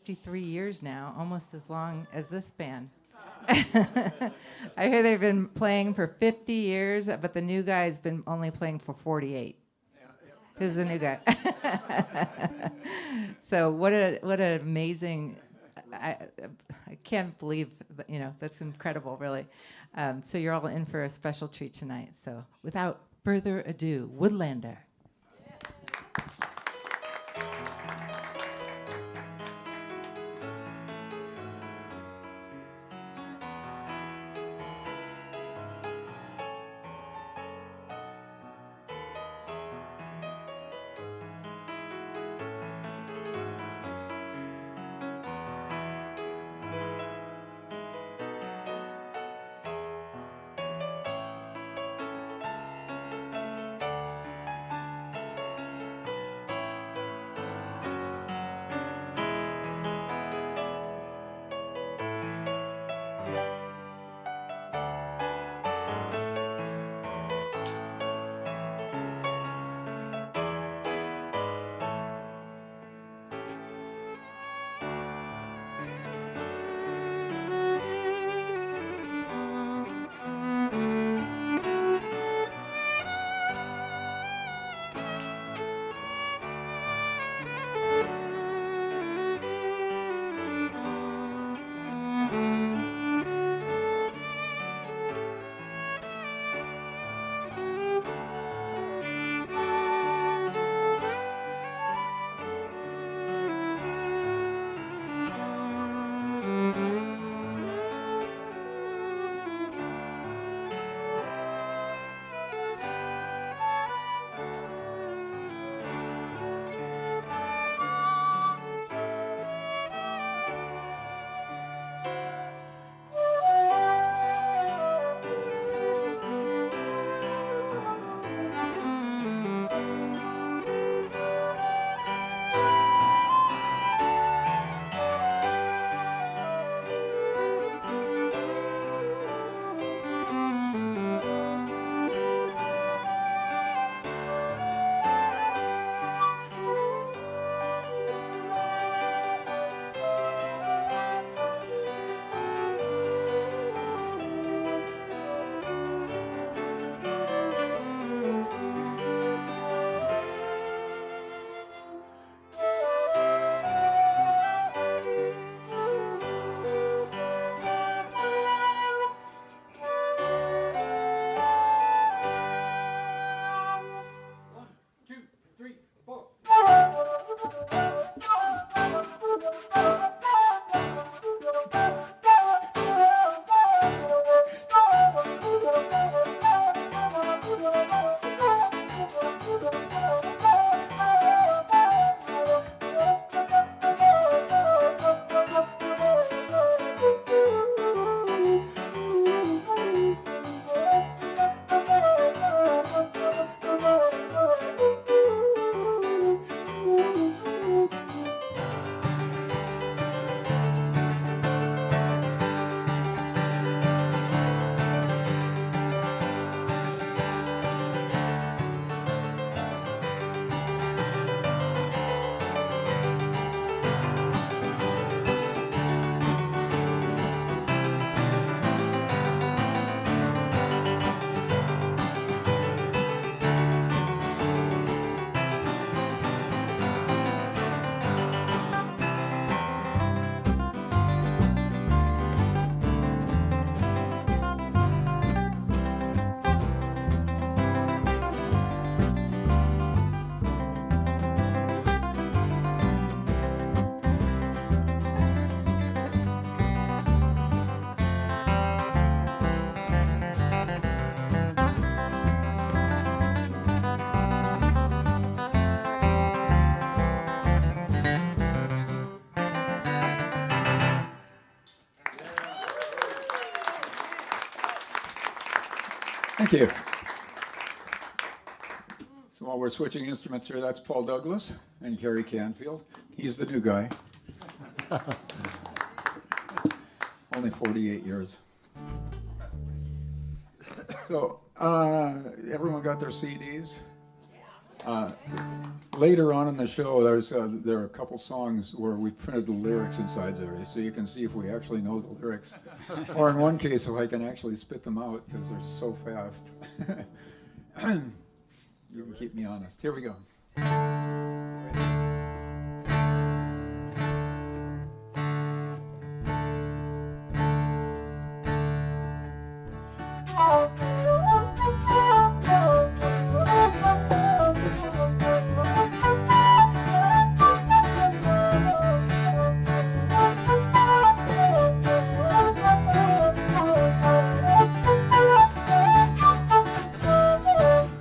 53 years now, almost as long as this band. I hear they've been playing for 50 years, but the new guy's been only playing for 48. Who's the new guy? So what an amazing, I can't believe, that's incredible, really. So you're all in for a special treat tonight. So without further ado, Woodlander. Thank you. So while we're switching instruments here, that's Paul Douglas and Kerry Canfield. He's the new guy. Only 48 years. So everyone got their CDs? Later on in the show, there are a couple songs where we printed the lyrics inside there, so you can see if we actually know the lyrics. Or in one case, if I can actually spit them out, because they're so fast. You can keep me honest. Here we go.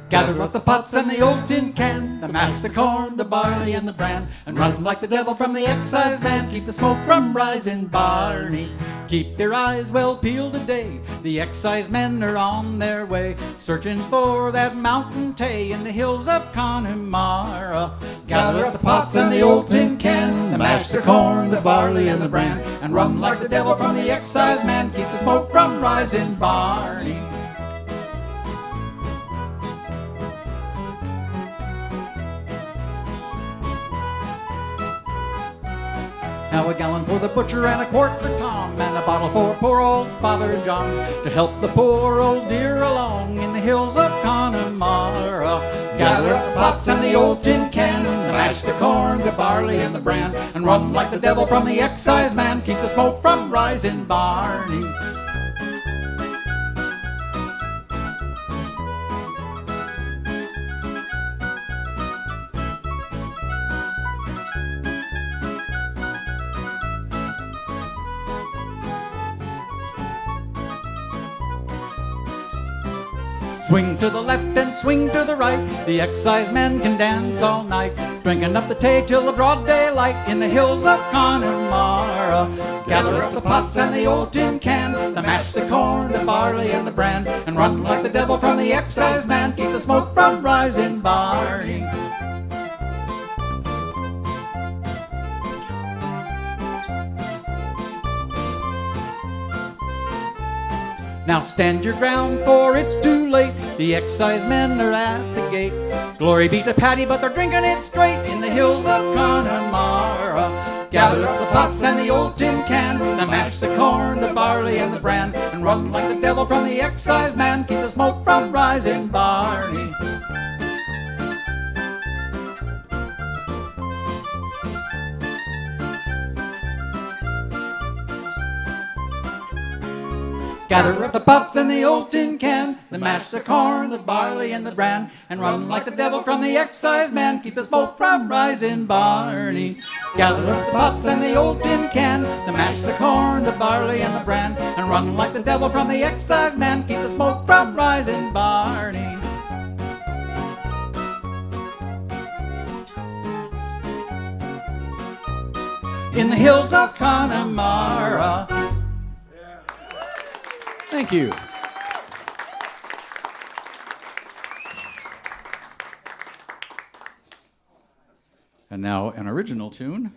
Gather up the pots and the old tin can, the mash, the corn, the barley, and the bran, and run like the devil from the excise man. Keep the smoke from rising, Barney. Keep your eyes well peeled today. The excise men are on their way, searching for that mountain tay in the hills of Connemara. Gather up the pots and the old tin can, the mash, the corn, the barley, and the bran, and run like the devil from the excise man. Keep the smoke from rising, Barney. Now a gallon for the butcher and a quart for Tom, and a bottle for poor old Father John, to help the poor old dear along in the hills of Connemara. Gather up the pots and the old tin can, to mash the corn, the barley, and the bran, and run like the devil from the excise man. Keep the smoke from rising, Barney. Swing to the left and swing to the right, the excise men can dance all night, drinking up the tay till the broad daylight in the hills of Connemara. Gather up the pots and the old tin can, to mash the corn, the barley, and the bran, and run like the devil from the excise man. Keep the smoke from rising, Barney. Now stand your ground, for it's too late. The excise men are at the gate. Glory be to Paddy, but they're drinking it straight in the hills of Connemara. Gather up the pots and the old tin can, to mash the corn, the barley, and the bran, and run like the devil from the excise man. Keep the smoke from rising, Barney. Gather up the pots and the old tin can, to mash the corn, the barley, and the bran, and run like the devil from the excise man. Keep the smoke from rising, Barney. Gather up the pots and the old tin can, to mash the corn, the barley, and the bran, and run like the devil from the excise man. Keep the smoke from rising, Barney. In the hills of Connemara. Thank you. And now an original tune.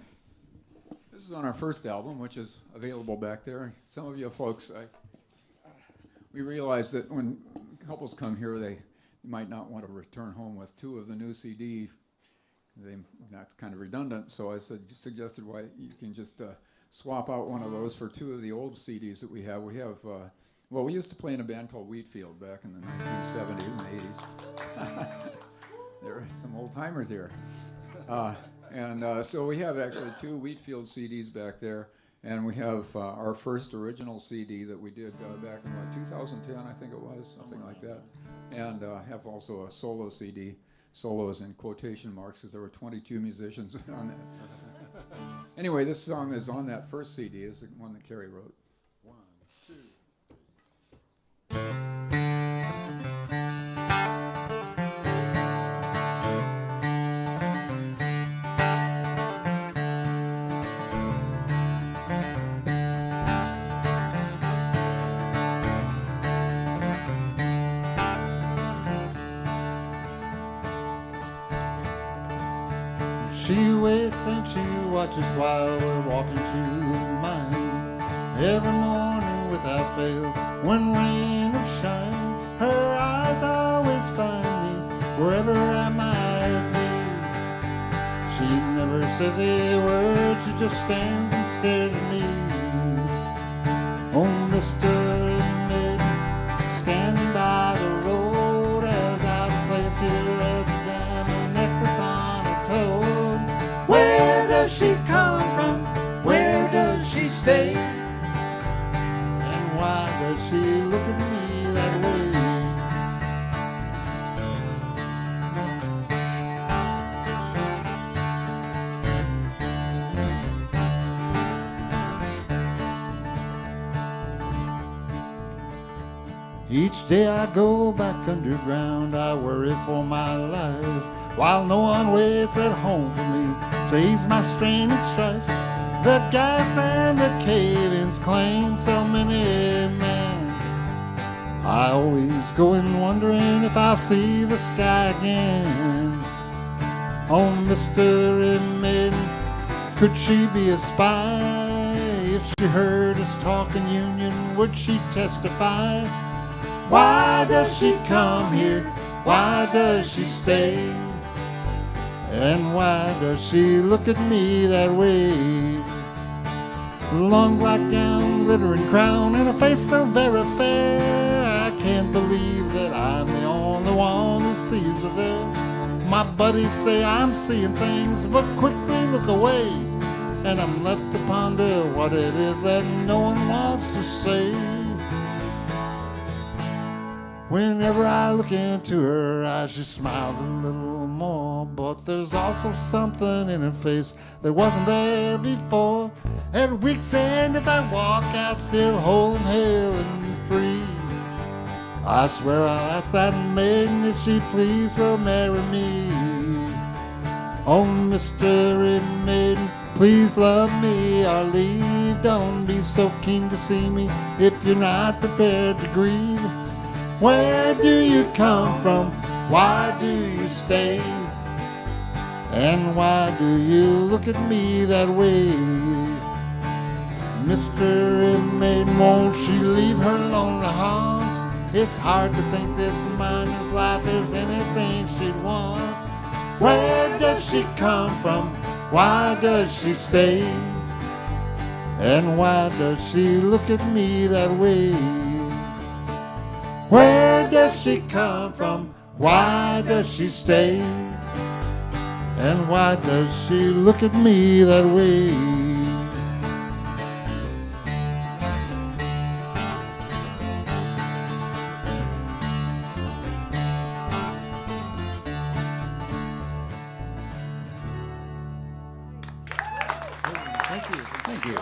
This is on our first album, which is available back there. Some of you folks, we realized that when couples come here, they might not want to return home with two of the new CD. That's kind of redundant, so I suggested why you can just swap out one of those for two of the old CDs that we have. We have. Well, we used to play in a band called Wheatfield back in the 1970s and 80s. There are some old timers here. So we have actually two Wheatfield CDs back there, and we have our first original CD that we did back in 2010, I think it was, something like that. And have also a solo CD, solos in quotation marks, because there were 22 musicians on that. Anyway, this song is on that first CD, is the one that Kerry wrote. She waits and she watches while we're walking to mine. Every morning without fail, when rain or shine, her eyes always find me wherever I might never says a word. She just stands and stares at me. Oh, Mr. Maiden, standing by the road, as out of place here as a diamond necklace on a toad. Where does she come from? Where does she stay? And why does she look at me that way? Each day I go back underground, I worry for my life, while no one waits at home for me to ease my strain and strife. The gas and the cave-ins claim so many men. I always go in wondering if I'll see the sky again. Oh, Mystery Maiden, could she be a spy? If she heard us talking union, would she testify? Why does she come here? Why does she stay? And why does she look at me that way? Long black gown, glittering crown, and a face so very fair. I can't believe that I'm the only one who sees her there. My buddies say I'm seeing things, but quickly look away, and I'm left to ponder what it is that no one wants to say. Whenever I look into her eyes, she smiles a little more, but there's also something in her face that wasn't there before. At week's end, if I walk out still whole and hale and free, I swear I'll ask that maiden if she please will marry me. Oh, Mystery Maiden, please love me or leave. Don't be so keen to see me if you're not prepared to grieve. Where do you come from? Why do you stay? And why do you look at me that way? Mystery Maiden, won't she leave her lonely haunts? It's hard to think this miner's life is anything she'd want. Where does she come from? Why does she stay? And why does she look at me that way? Where does she come from? Why does she stay? And why does she look at me that way? Thank you. Thank you.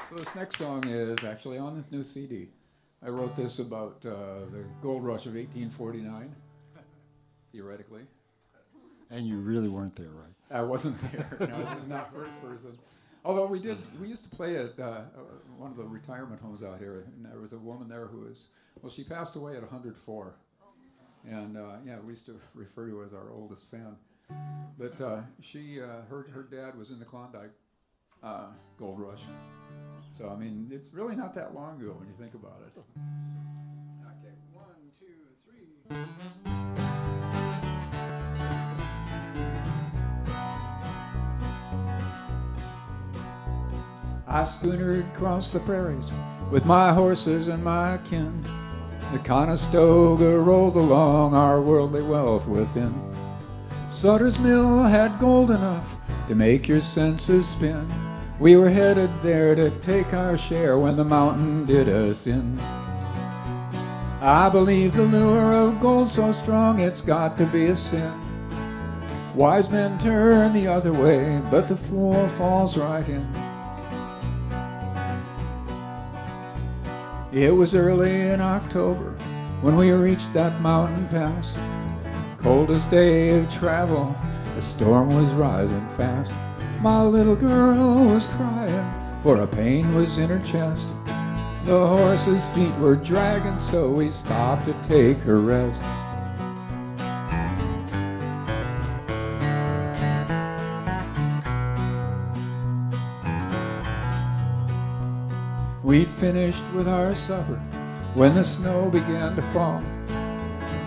Well, this next song is actually on this new CD. I wrote this about the gold rush of 1849, theoretically. And you really weren't there, right? I wasn't there. No, this is not first person. Although we used to play at one of the retirement homes out here, and there was a woman there who was, well, she passed away at 104. And yeah, we used to refer to her as our oldest fan. But she, her dad was in the Klondike gold rush. So, I mean, it's really not that long ago when you think about it. Okay, 1, 2, 3. I schoonered across the prairies with my horses and my kin. The Conestoga rolled along, our worldly wealth within. Sutter's Mill had gold enough to make your senses spin. We were headed there to take our share when the mountain did us in. I believe the lure of gold so strong it's got to be a sin. Wise men turn the other way, but the fool falls right in. It was early in October when we reached that mountain pass. Coldest day of travel, the storm was rising fast. My little girl was crying, for a pain was in her chest. The horse's feet were dragging, so we stopped to take her rest. We'd finished with our supper when the snow began to fall.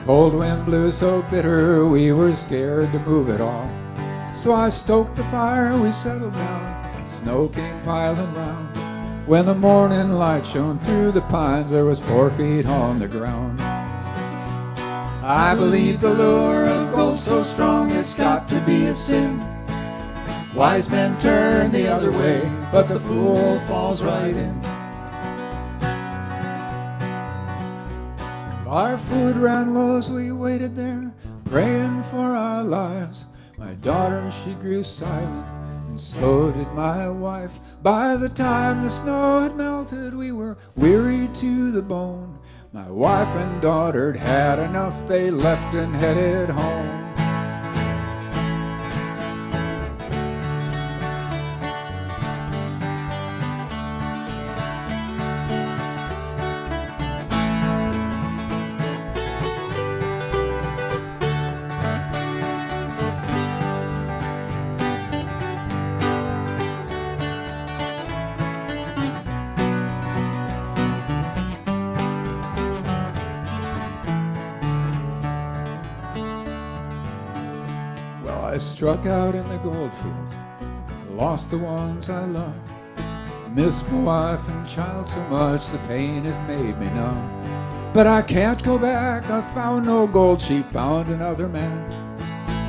Cold wind blew so bitter we were scared to move at all. So I stoked the fire, we settled down. Snow came piling round. When the morning light shone through the pines, there was 4 feet on the ground. I believe the lure of gold so strong it's got to be a sin. Wise men turn the other way, but the fool falls right in. Our food ran low as we waited there, praying for our lives. My daughter, she grew silent, and so did my wife. By the time the snow had melted, we were weary to the bone. My wife and daughter had enough, they left and headed home. I struck out in the goldfield, lost the ones I loved, missed my wife and child so much the pain has made me numb. But I can't go back, I found no gold, she found another man.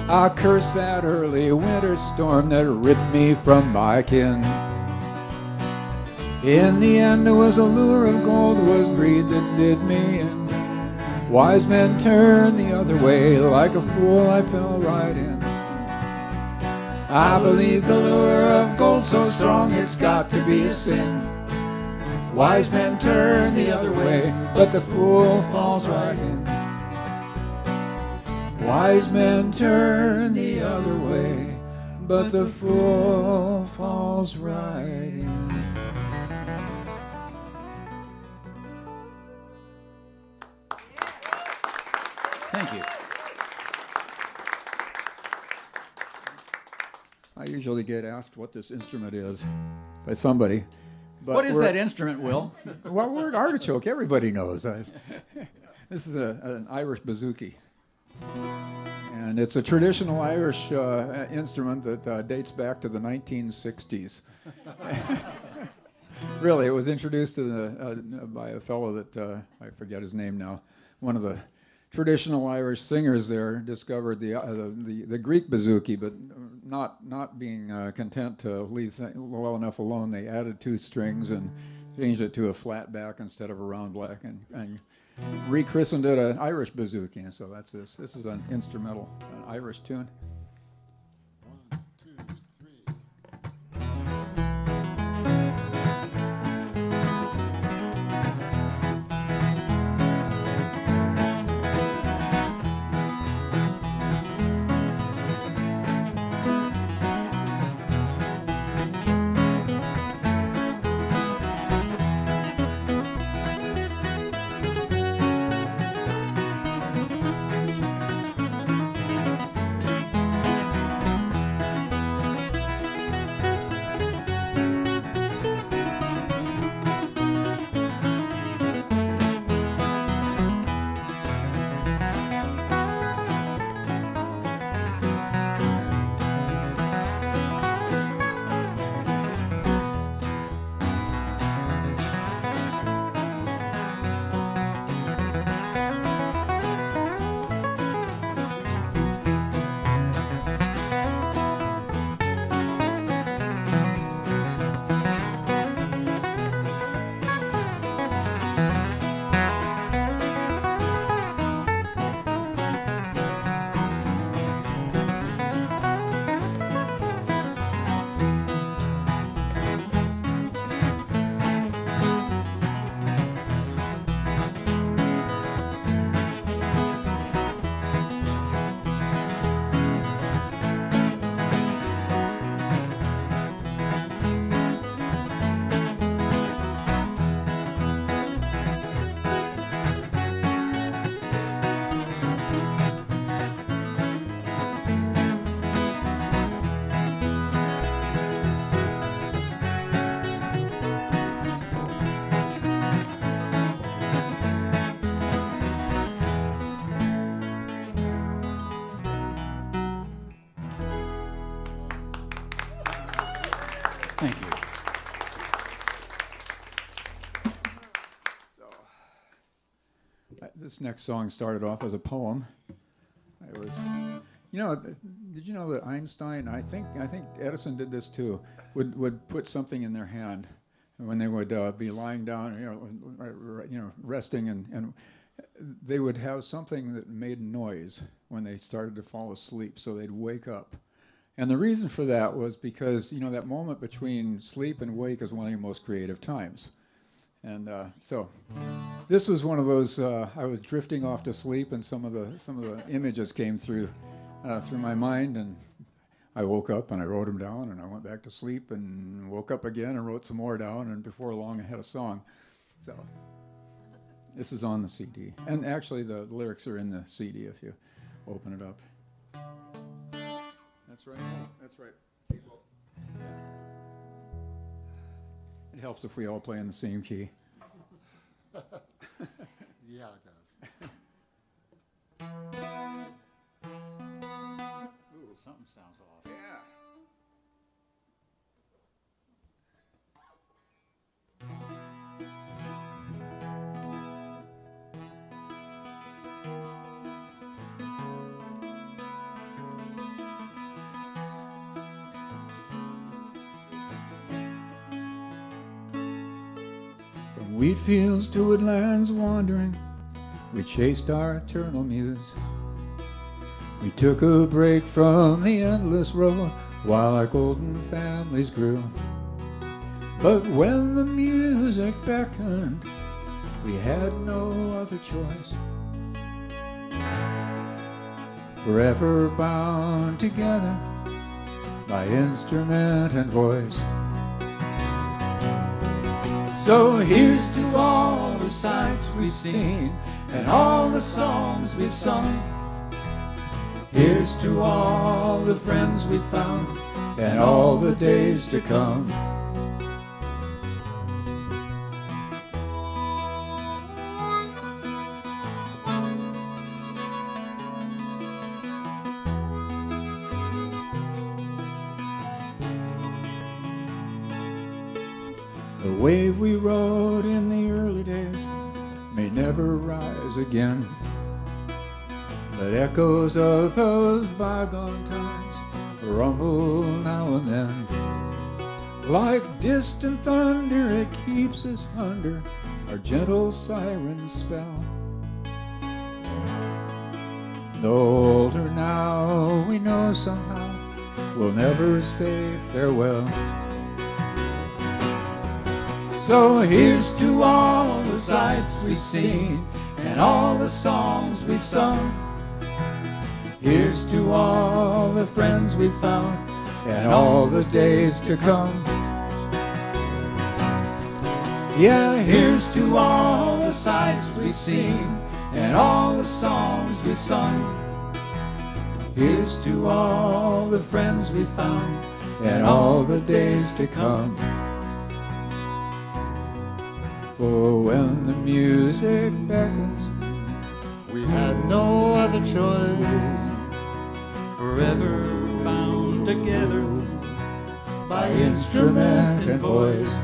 I curse that early winter storm that ripped me from my kin. In the end it was a lure of gold, it was greed that did me in. Wise men turned the other way, like a fool I fell right in. I believe the lure of gold so strong it's got to be a sin. Wise men turn the other way, but the fool falls right in. Wise men turn the other way, but the fool falls right in. Thank you. I usually get asked what this instrument is by somebody. But What is that instrument, Will? Well, word artichoke, everybody knows. This is an Irish bouzouki. And it's a traditional Irish instrument that dates back to the 1960s. Really, it was introduced to by a fellow that, I forget his name now, one of the traditional Irish singers there discovered the Greek bouzouki, but not being content to leave well enough alone, they added 2 strings and changed it to a flat back instead of a round back, and rechristened it an Irish bouzouki. And so that's this. This is an instrumental, an Irish tune. 1, 2, 3. Thank you. This next song started off as a poem. It was, did you know that Einstein, I think Edison did this too, would put something in their hand when they would be lying down, resting, and they would have something that made noise when they started to fall asleep, so they'd wake up. And the reason for that was because, that moment between sleep and wake is one of your most creative times. And so this is one of those, I was drifting off to sleep, and some of the images came through my mind, and I woke up and I wrote them down, and I went back to sleep and woke up again and wrote some more down, and before long I had a song. So this is on the CD. And actually the lyrics are in the CD if you open it up. That's right. That's right. People. It helps if we all play in the same key. Yeah, it does. Ooh, something sounds off. Yeah. From wheat fields to woodlands wandering, we chased our eternal muse. We took a break from the endless road while our golden families grew. But when the music beckoned, we had no other choice. Forever bound together by instrument and voice. So here's to all the sights we've seen and all the songs we've sung. Here's to all the friends we've found and all the days to come. The wave we rode in the early days may never rise again. But echoes of those bygone times rumble now and then. Like distant thunder, it keeps us under our gentle siren spell. Though older now, we know somehow we'll never say farewell. So here's to all the sights we've seen and all the songs we've sung. Here's to all the friends we've found and all the days to come. Yeah, here's to all the sights we've seen and all the songs we've sung. Here's to all the friends we've found and all the days to come. For when the music beckons, We had no other choice. Forever bound together By instrument and voice.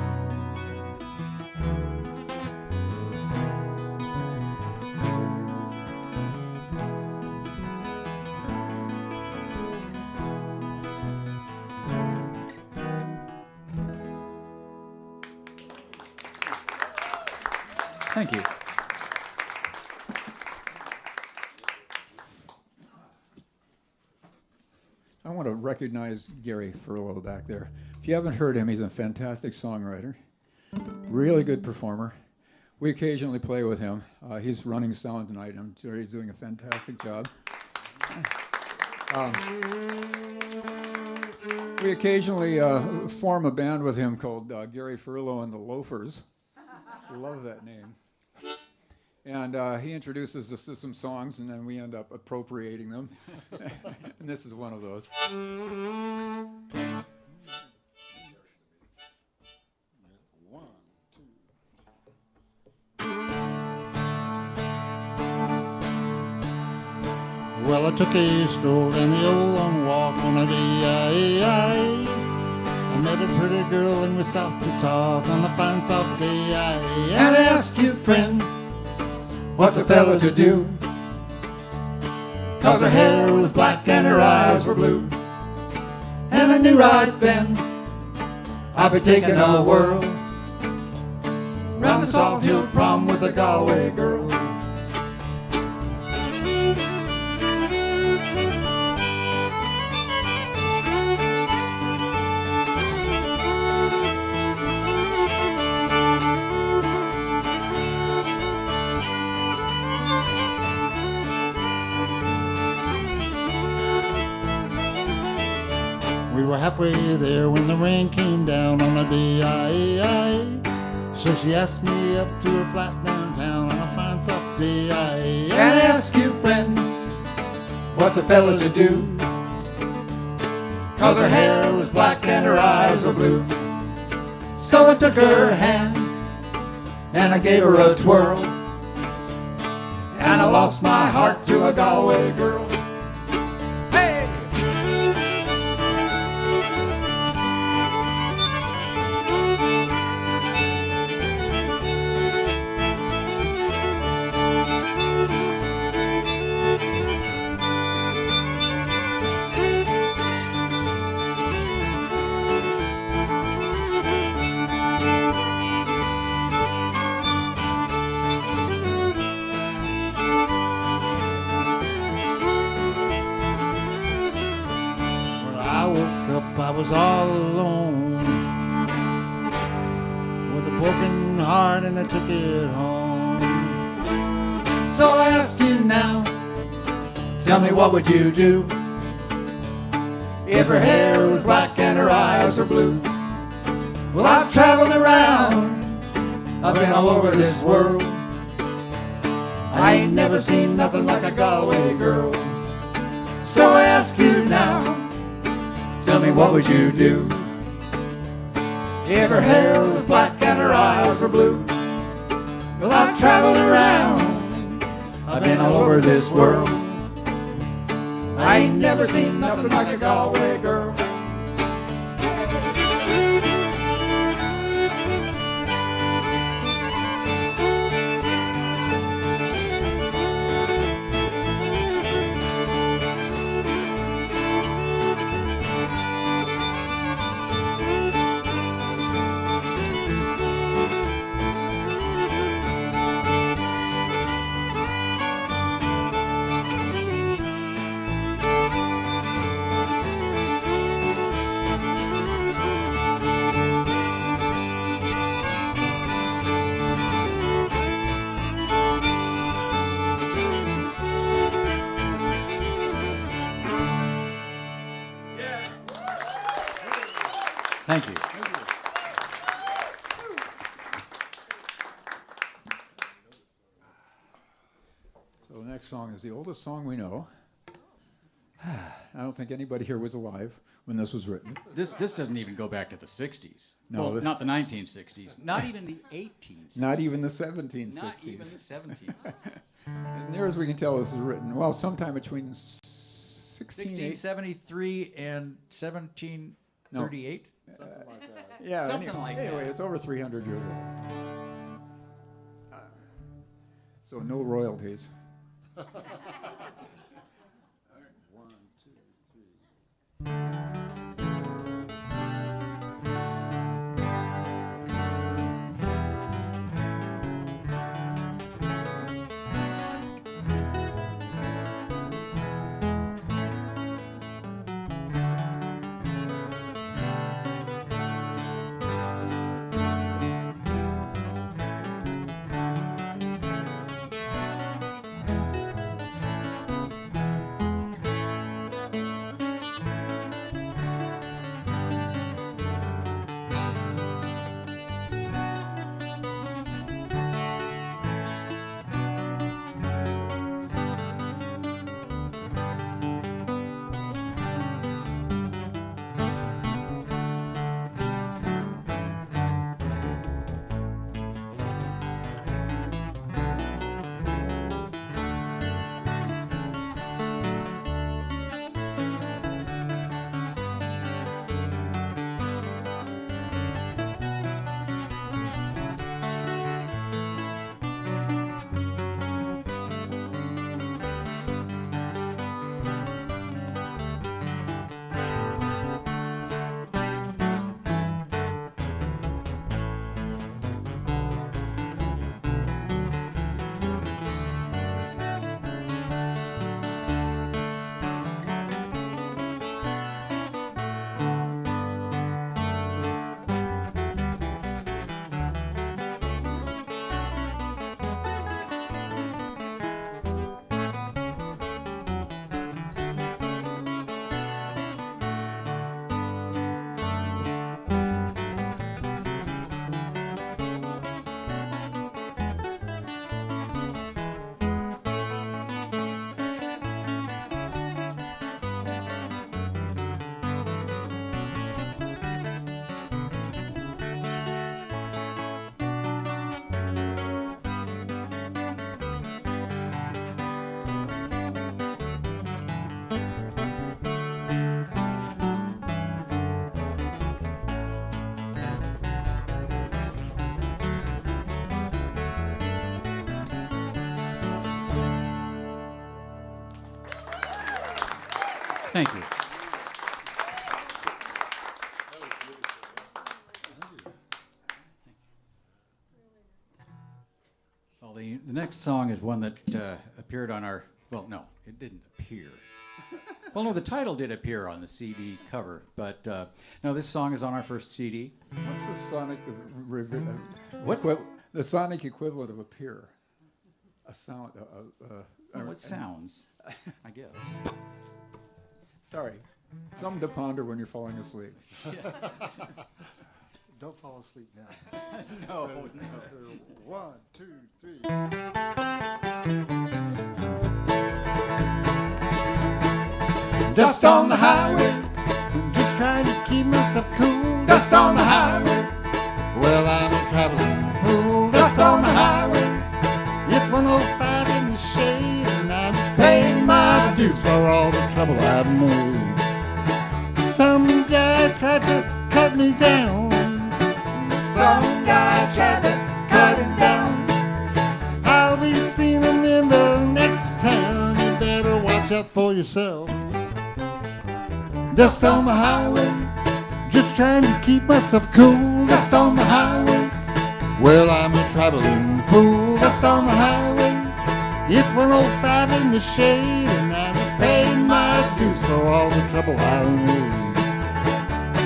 Thank you. I want to recognize Gary Furlow back there. If you haven't heard him, he's a fantastic songwriter, really good performer. We occasionally play with him. He's running sound tonight. I'm sure he's doing a fantastic job. We occasionally form a band with him called Gary Furlow and the Loafers. Love that name. And he introduces us to some songs, and then we end up appropriating them. And this is one of those. Well, I took a stroll down the old long walk on a day, I met a pretty girl and we stopped to talk on the fine soft day. And I asked you, friend, What's a fella to do? 'Cause her hair was black and her eyes were blue. And I knew right then I'd be taking a whirl round the Salt Hill Prom with a Galway girl. we were halfway there when the rain came down on a day. So she asked me up to her flat downtown on a fine soft day. And I asked you, friend, what's a fella to do? 'Cause her hair was black and her eyes were blue. So I took her hand and I gave her a twirl, and I lost my heart to a Galway girl. Hey! I was all alone with a broken heart and I took it home. So I ask you now, tell me what would you do if her hair was black and her eyes were blue? Well, I've traveled around, I've been all over this world. I ain't never seen nothing like a Galway girl. So I ask you now, tell me what would you do if her hair was black and her eyes were blue? Well, I've traveled around, I've been all over this world. I ain't never seen nothing like a Galway girl. Thank you. So the next song is the oldest song we know. I don't think anybody here was alive when this was written. This doesn't even go back to the 60s. No, Well, not the 1960s. Not even the 1860s. Not even the 1760s. Not even the 70s. As near as we can tell, this was written, well, sometime between 1673 and 1738. Yeah, Something like that. Anyway, it's over 300 years old. So no royalties. Thank you. Well, the next song is one that appeared on our, well, no, it didn't appear. Well, no, the title did appear on the CD cover, but no, this song is on our first CD. What's the sonic What? the sonic equivalent of a pier? A sound. What sounds, I guess. Sorry, something to ponder when you're falling asleep. Don't fall asleep now. No. 1, 2, 3. Dust on the highway, I'm just trying to keep myself cool. Dust on the highway, well, I'm a traveling fool. Dust on the highway, it's 105 in the shade, and I'm just paying my dues for all the trouble I've made. Some guy tried to cut me down. Some guy tried to cut him down. I'll be seeing him in the next town. You better watch out for yourself. Dust on the highway, just trying to keep myself cool. Dust on the highway, well, I'm a traveling fool. Dust on the highway, it's 105 in the shade, and I'm just paying my dues for all the trouble I've made.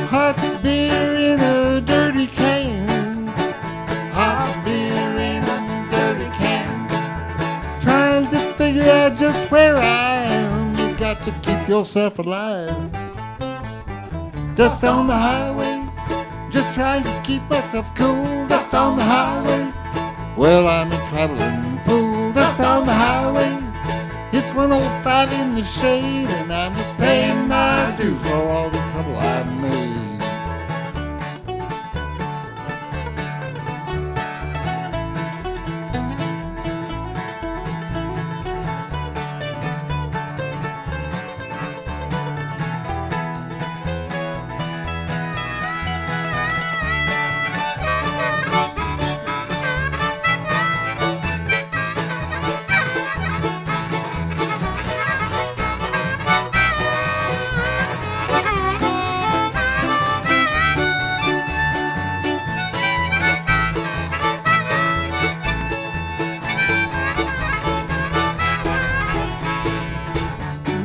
Hot beer in a dirty can, hot beer in a dirty can. Trying to figure out just where I am. You got to keep yourself alive. Dust on the highway, just trying to keep myself cool. Dust on the highway, well, I'm a traveling fool. Dust on the highway, it's 105 in the shade, and I'm just paying my dues for all the trouble I've made.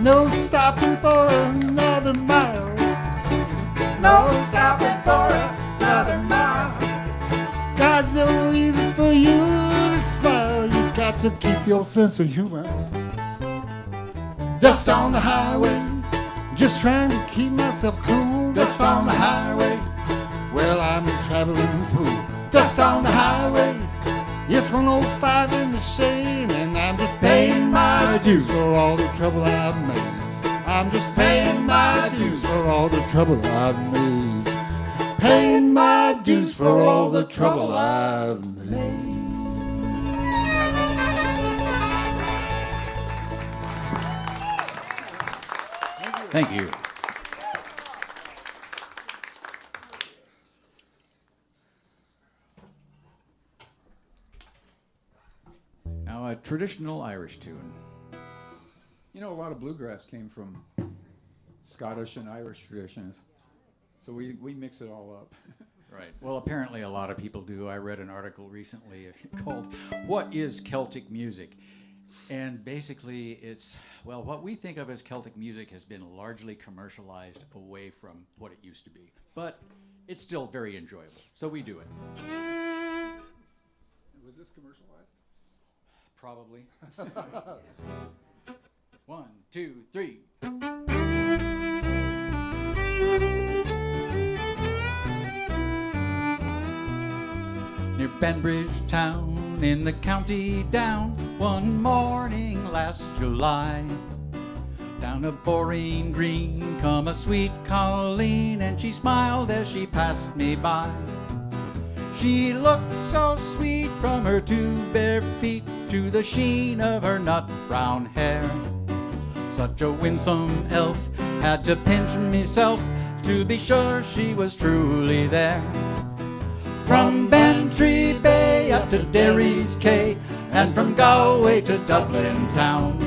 No stopping for another mile. No stopping for another mile. Got no reason for you to smile. You got to keep your sense of humor. Dust on the highway, just trying to keep myself cool. Dust on the highway, well, I'm a traveling fool. Dust on the highway, it's 105 in the shade, and I'm just paying my dues for all the trouble I've made. I'm just paying my dues for all the trouble I've made. Paying my dues for all the trouble I've made. Thank you. Now, a traditional Irish tune. You know, a lot of bluegrass came from Scottish and Irish traditions, so we mix it all up. Right. Well, apparently a lot of people do. I read an article recently called "What is Celtic Music?" And basically it's, well, what we think of as Celtic music has been largely commercialized away from what it used to be. But it's still very enjoyable, so we do it. Was this commercialized? Probably. 1, 2, 3. Near Banbridge town in the county Down, one morning last July, down a boring green come a sweet Colleen, and she smiled as she passed me by. She looked so sweet from her 2 bare feet to the sheen of her nut brown hair. Such a winsome elf, had to pinch meself to be sure she was truly there. From Bantry Bay up to Derry's Quay, and from Galway to Dublin town,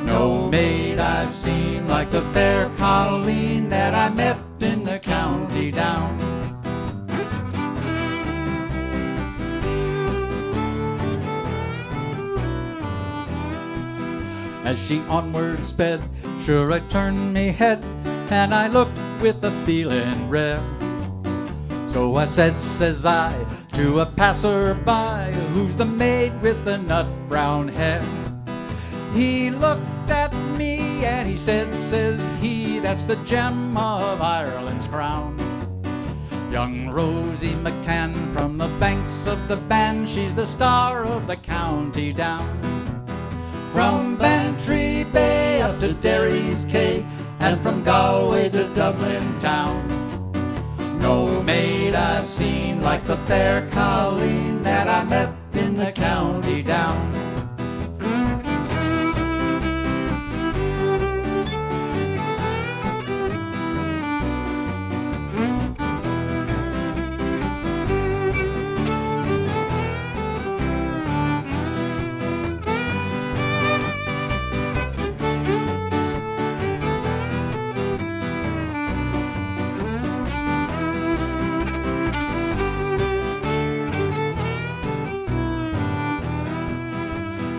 No maid I've seen like the fair Colleen that I met in the county down. As she onward sped, sure I turned me head, and I looked with a feeling rare. So I said, says I, to a passer-by, who's the maid with the nut brown hair? He looked at me and he said, says he, that's the gem of Ireland's crown. Young Rosie McCann from the banks of the Bann, she's the star of the county down. From Bantry Bay up to Derry's Quay, and from Galway to Dublin town. No maid I've seen like the fair Colleen that I met in the county down.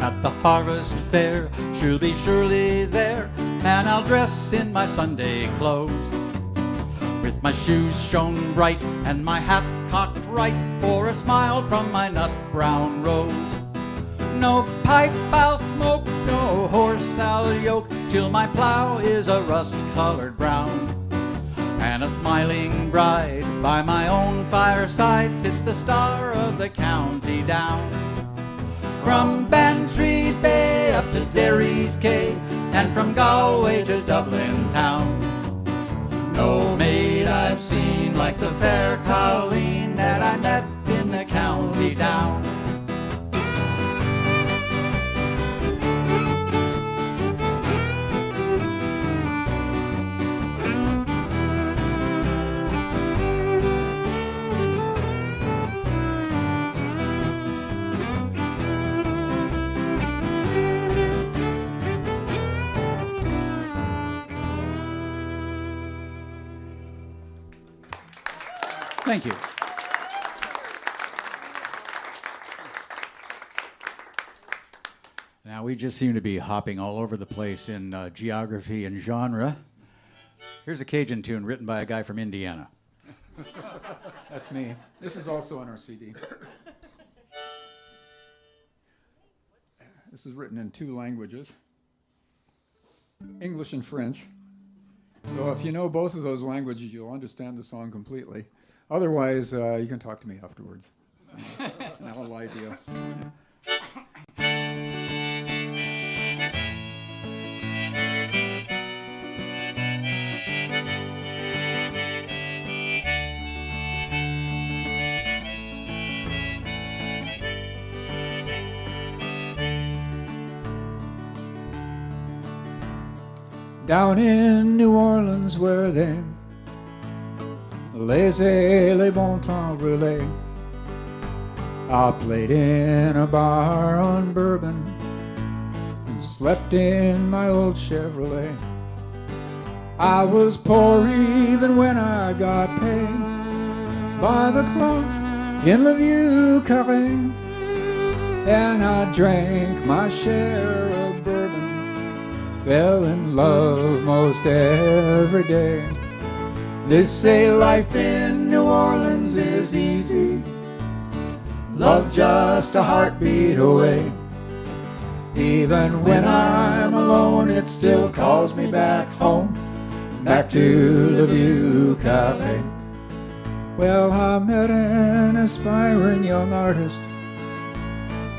At the harvest fair, she'll be surely there, and I'll dress in my Sunday clothes, with my shoes shone bright and my hat cocked right, for a smile from my nut brown rose. No pipe I'll smoke, no horse I'll yoke, till my plough is a rust-colored brown. And a smiling bride by my own fireside sits the star of the county down. From Bantry Bay up to Derry's Quay, and from Galway to Dublin town. No maid I've seen like the fair Colleen that I met in the county down. Thank you. Now, we just seem to be hopping all over the place in geography and genre. Here's a Cajun tune written by a guy from Indiana. That's me. This is also on our CD. This is written in 2 languages, English and French. So if you know both of those languages, you'll understand the song completely. Otherwise, you can talk to me afterwards, and I'll lie to you. Down in New Orleans where they laissez les bon temps rouler, I played in a bar on Bourbon and slept in my old Chevrolet. I was poor even when I got paid by the clubs in Le Vieux Carré, and I drank my share of bourbon, fell in love most every day. They say life in New Orleans is easy, love just a heartbeat away. Even when I'm alone, it still calls me back home, back to the Vieux Cafe. Well, I met an aspiring young artist.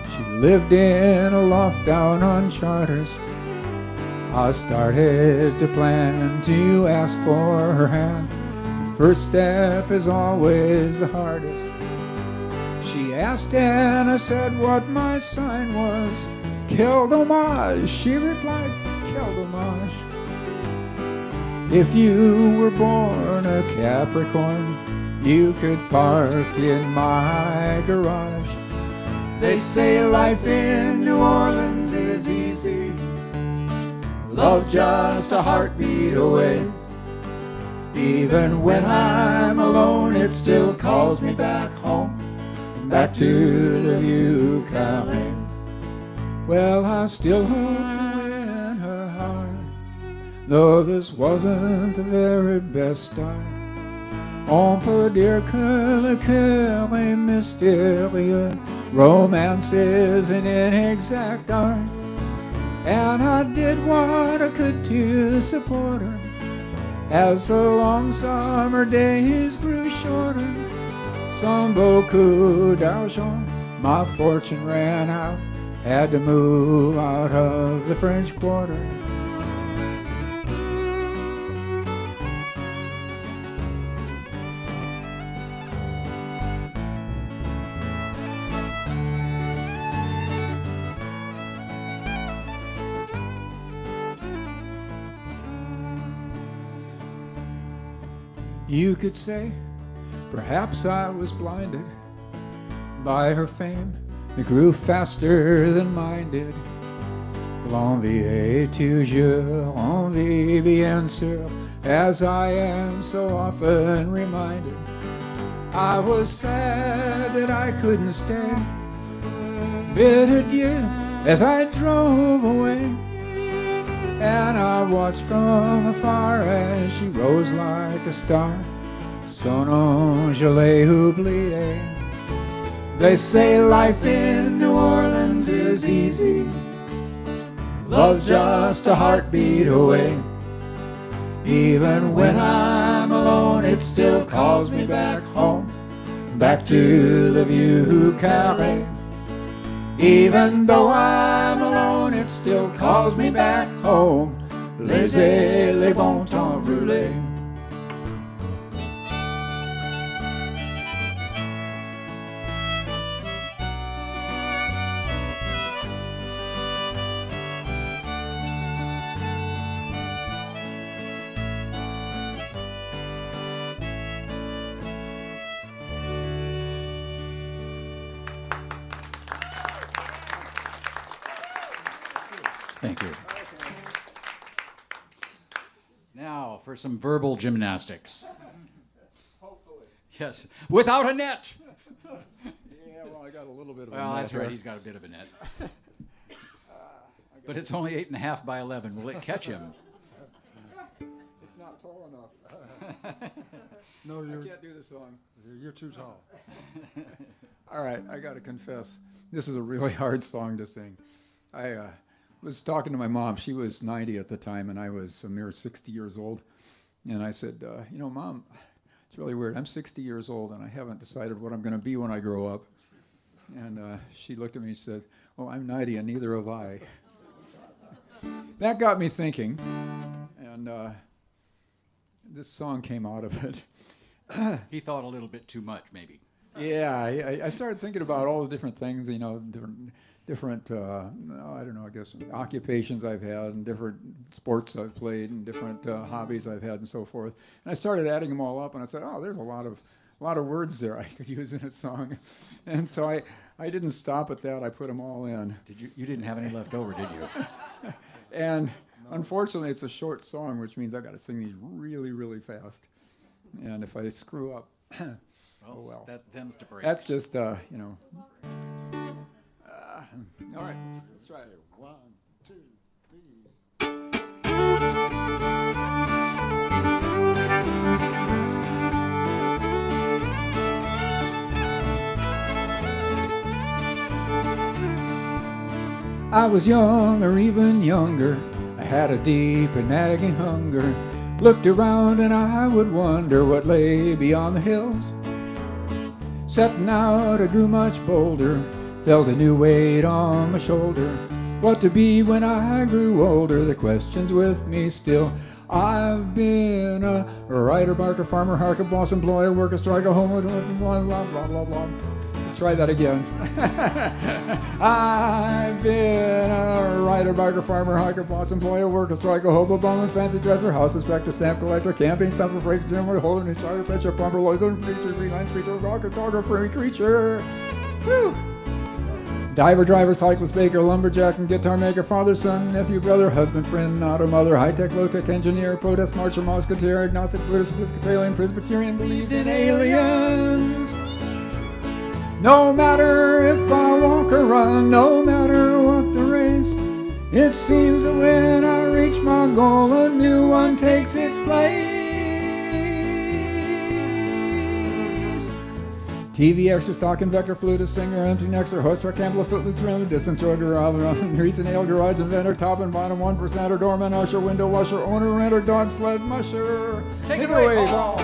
She lived in a loft down on Charters. I started to plan to ask for her hand. The first step is always the hardest. She asked and I said what my sign was. Quel dommage, she replied, quel dommage. If you were born a Capricorn, you could park in my garage. They say life in New Orleans is easy, love just a heartbeat away. Even when I'm alone, it still calls me back home, back to the view coming. Well, I still hope to win her heart, though this wasn't the very best start. On peut dire que le cœur est mystérieux, romance is an inexact art, and I did what I could to support her as the long summer days grew shorter. Sans beaucoup d'argent, my fortune ran out, had to move out of the French Quarter. You could say, perhaps I was blinded by her fame that grew faster than mine did. L'envie est toujours envie, bien sûr, as I am so often reminded. I was sad that I couldn't stay, bid adieu as I drove away, and I watched from afar as she rose like a star. Son nom, je l'ai oublié. They say life in New Orleans is easy, love just a heartbeat away. Even when I'm alone, it still calls me back home, back to the Vieux Carré. Even though I'm alone, it still calls me back home, laissez les bons temps rouler. Thank you. Now for some verbal gymnastics. Hopefully. Yes, without a net. Yeah, well, I got a little bit of a Well, net that's here. right, he's got a bit of a net. But it's only 8.5 by 11. Will it catch him? It's not tall enough. No, I can't do the song. you're too tall. All right, I got to confess, this is a really hard song to sing. I was talking to my mom. She was 90 at the time, and I was a mere 60 years old. And I said, you know, Mom, it's really weird. I'm 60 years old, and I haven't decided what I'm going to be when I grow up. And she looked at me and said, oh, I'm 90, and neither have I. That got me thinking, and this song came out of it. He thought a little bit too much, maybe. Yeah, I started thinking about all the different things, you know, different I don't know, I guess occupations I've had, and different sports I've played, and different hobbies I've had, and so forth. And I started adding them all up, and I said, oh, there's a lot of words there I could use in a song. And so I didn't stop at that. I put them all in. You didn't have any left over, did you? And unfortunately, it's a short song, which means I've got to sing these really, really fast. And if I screw up, Well, well. that them's to break. that's just, you know. All right, let's try it. 1, 2, 3. I was young or even younger. I had a deep and nagging hunger. Looked around and I would wonder what lay beyond the hills. Setting out, I grew much bolder. Felt a new weight on my shoulder. What to be when I grew older, the question's with me still. I've been a writer, barker, farmer, harker, boss, employer, worker, striker, homo, blah, blah, blah, blah, blah. Let's try that again. I've been a writer, barker, farmer, hiker, boss, employer, worker, striker, hobo, bum, fancy dresser, house inspector, stamp collector, camping, suffer, freight, gym, holding, instructor, fetcher, plumber, lawyer, preacher, freelance preacher, rocker, talker, free creature. Whew. Diver, driver, cyclist, baker, lumberjack, and guitar maker, father, son, nephew, brother, husband, friend, auto mother, high-tech, low-tech engineer, protest marcher, musketeer, agnostic, Buddhist, Episcopalian, Presbyterian, believed in aliens. No matter if I walk or run, no matter what the race, it seems that when I reach my goal, a new one takes its place. TV, extra stock, vector, flute, singer, empty nexter, host, truck, amplifier, flute, around the distance, order, grease and nail, garage, inventor, top and bottom, 1%er, doorman, usher, window washer, owner, renter, dog, sled, musher. Take it away, Paul.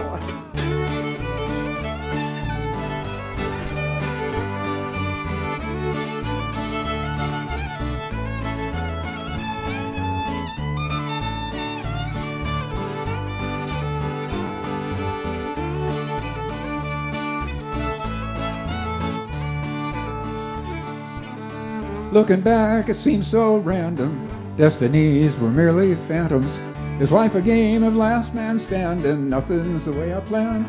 Looking back, it seems so random. Destinies were merely phantoms. Is life a game of last man standing? Nothing's the way I planned.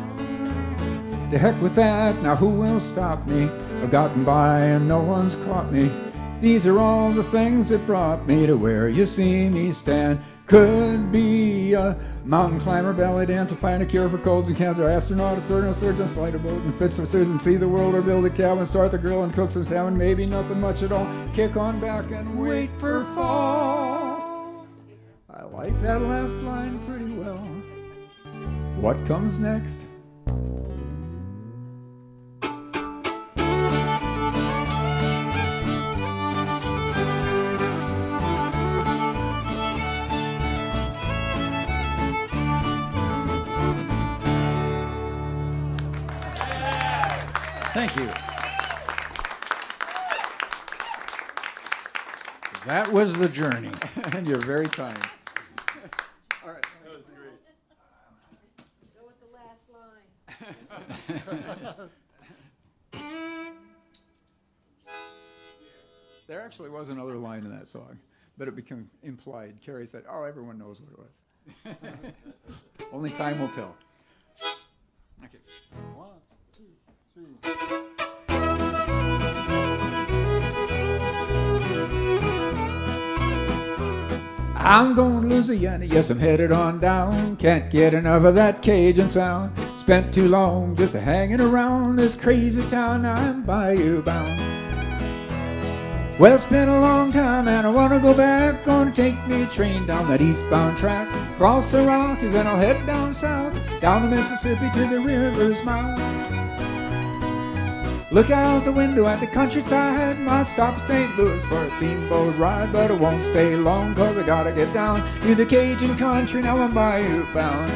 To heck with that, now who will stop me? I've gotten by and no one's caught me. These are all the things that brought me to where you see me stand. Could be a mountain climber, ballet dancer, find a cure for colds and cancer, astronaut, a surgeon, flight a boat, and fits for and see the world, or build a cabin, start the grill and cook some salmon. Maybe nothing much at all. Kick on back and wait for fall. I like that last line pretty well. What comes next? Thank you. That was the journey. And you're very kind. All right. That was great. Go with the last line. There actually was another line in that song, but it became implied. Carrie said, "Oh, everyone knows what it was." Only time will tell. Okay. 1, 2, 3. I'm going to Louisiana, yes, I'm headed on down. Can't get enough of that Cajun sound. Spent too long just hanging around this crazy town. I'm bayou bound. Well, it's been a long time and I want to go back. Gonna take me a train down that eastbound track, cross the Rockies and I'll head down south, down the Mississippi to the river's mouth. Look out the window at the countryside. Might stop at St. Louis for a steamboat ride, but I won't stay long cause I gotta get down to the Cajun country. Now I'm bayou bound.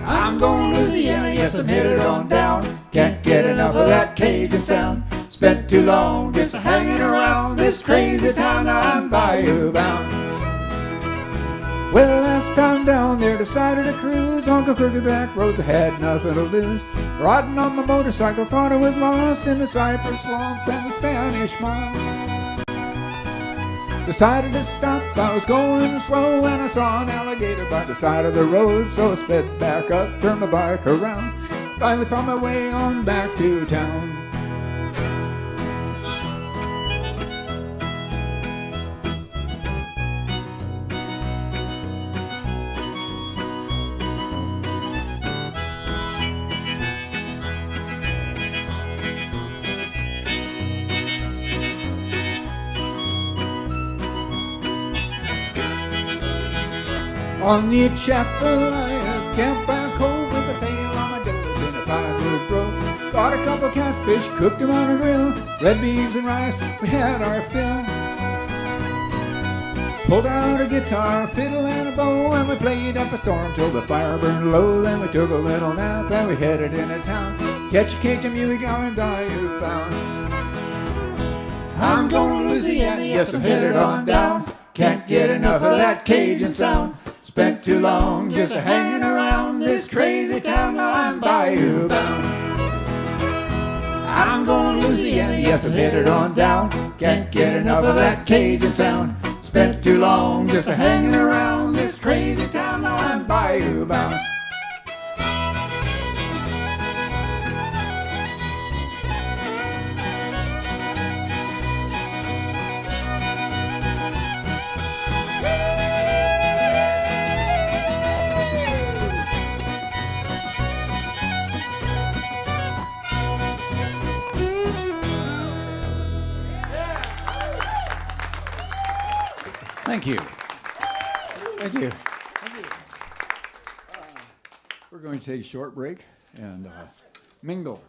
I'm going to Louisiana, yes, I'm headed on down. Can't get enough of that Cajun sound. Spent too long just hanging around this crazy town. Now I'm bayou bound. Well, last time down there decided to cruise on the crooked back roads. I had nothing to lose. Riding on my motorcycle, thought I was lost in the cypress swamps and the Spanish Moss. Decided to stop, I was going slow, and I saw an alligator by the side of the road. So I sped back up, turned my bike around, finally found my way on back to town. On the chapel I camped back over the pail armadillos in a pine-wood grove. Caught a couple catfish, cooked them on a grill. Red beans and rice, we had our fill. Pulled out a guitar, fiddle and a bow, and we played up a storm till the fire burned low. Then we took a little nap and we headed into town. Catch a Cajun music going bayou bound. I'm going to Louisiana, yes, I'm headed on down. Can't get enough of that Cajun sound. Spent too long just hanging around this crazy town. Now I'm bayou bound. I'm going to Louisiana, yes, I'm headed on down. Can't get enough of that Cajun sound. Spent too long just hanging around this crazy town. Now I'm bayou bound. Thank you. Thank you. We're going to take a short break and mingle.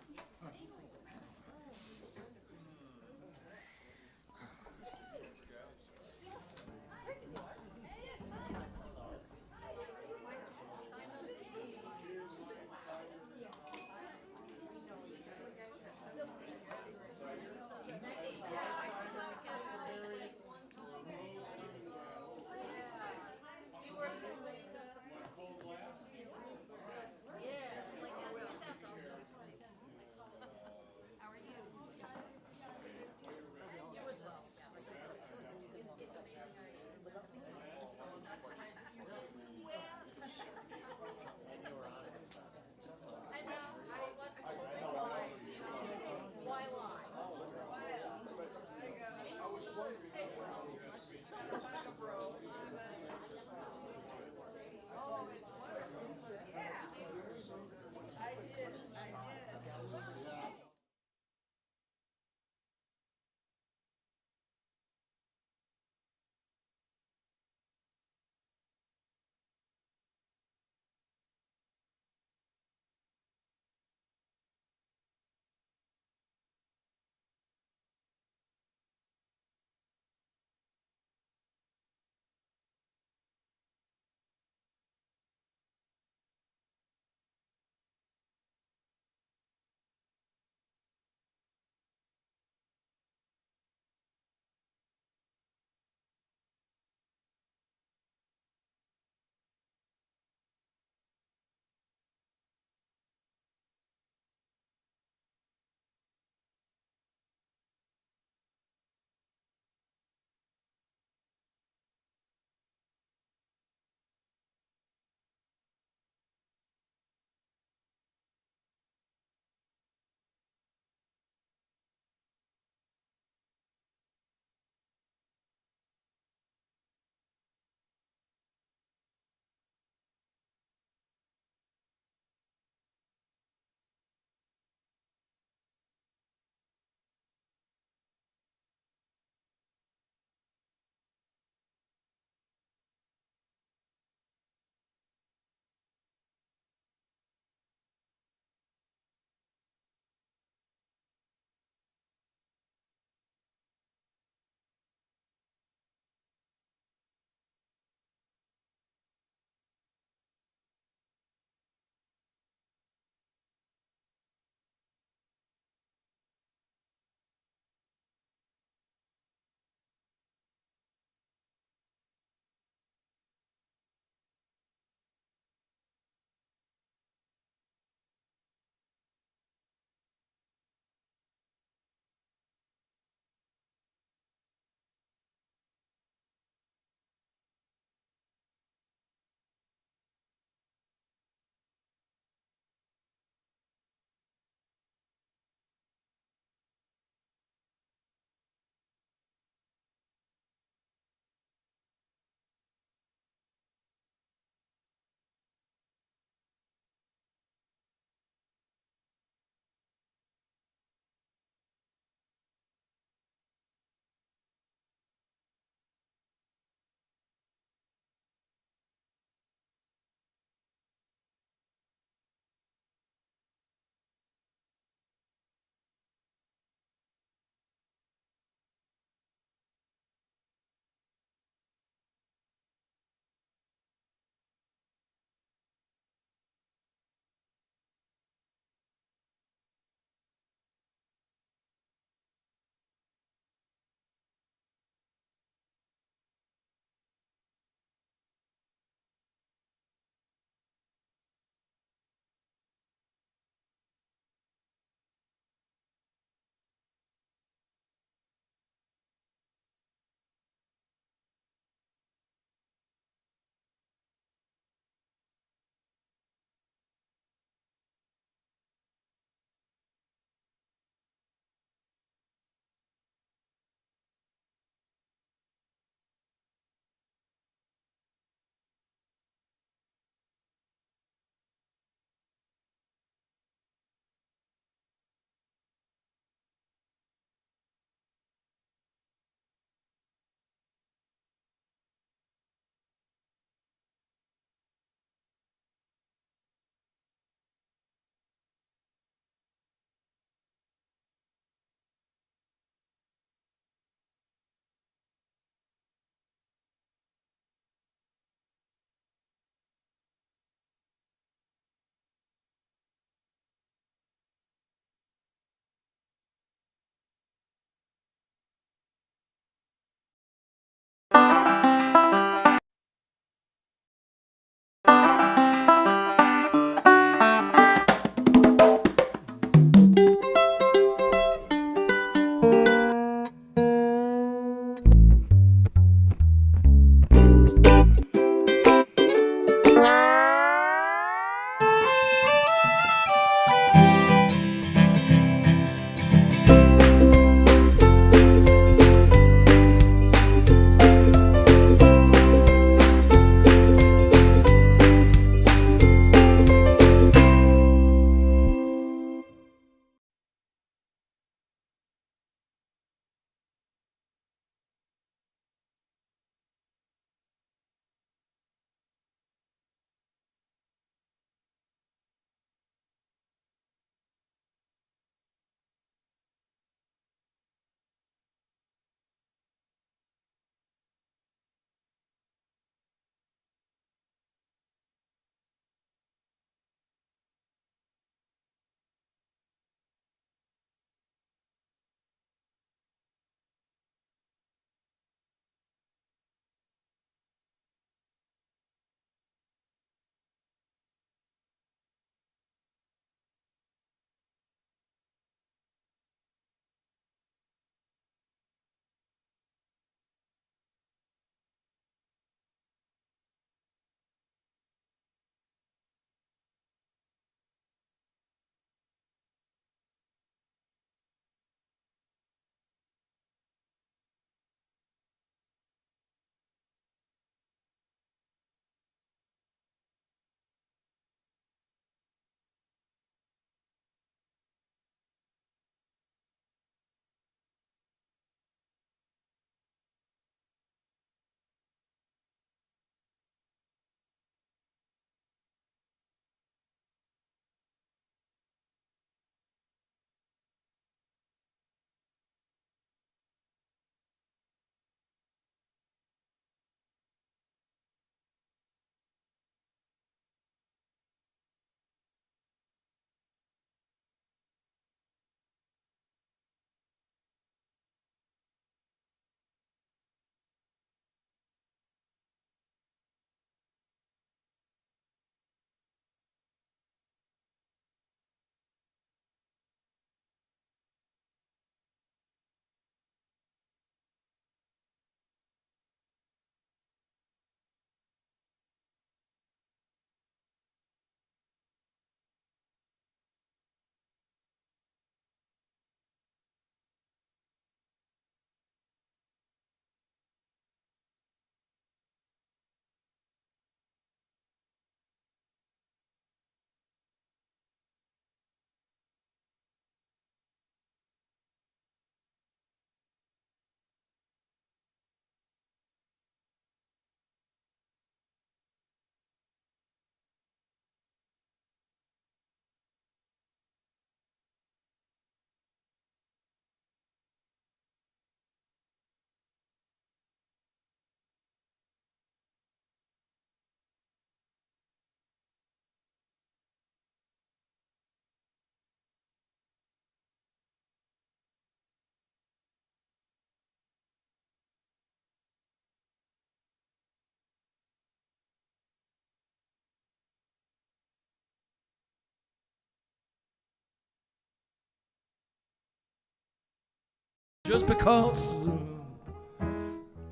just because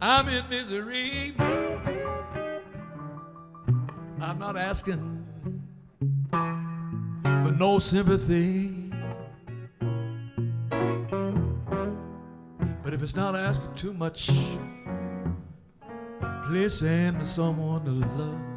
I'm in misery. I'm not asking for no sympathy. But if it's not asking too much, please send me someone to love.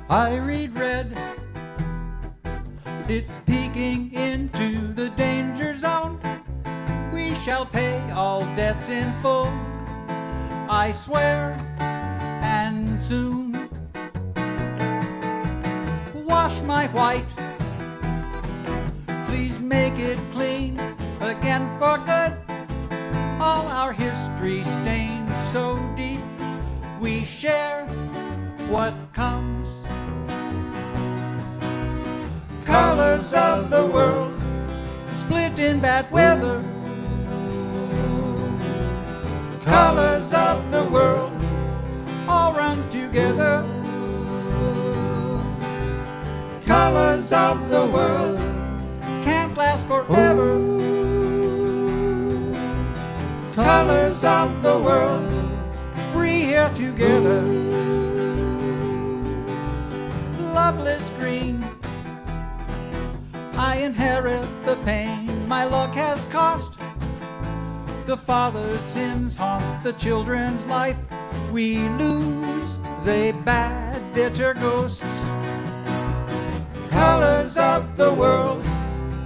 I read red. It's peeking into the danger zone. We shall pay all debts in full, I swear, and soon. Wash my white, please make it clean again for good. All our history stained so deep, we share what comes. Colors of the world, split in bad weather. Colors of the world, all run together. Colors of the world, can't last forever. Colors of the world, free here together. Loveless green, I inherit the pain my luck has cost. The father's sins haunt the children's life. We lose, they bad, bitter ghosts. Colors of the world,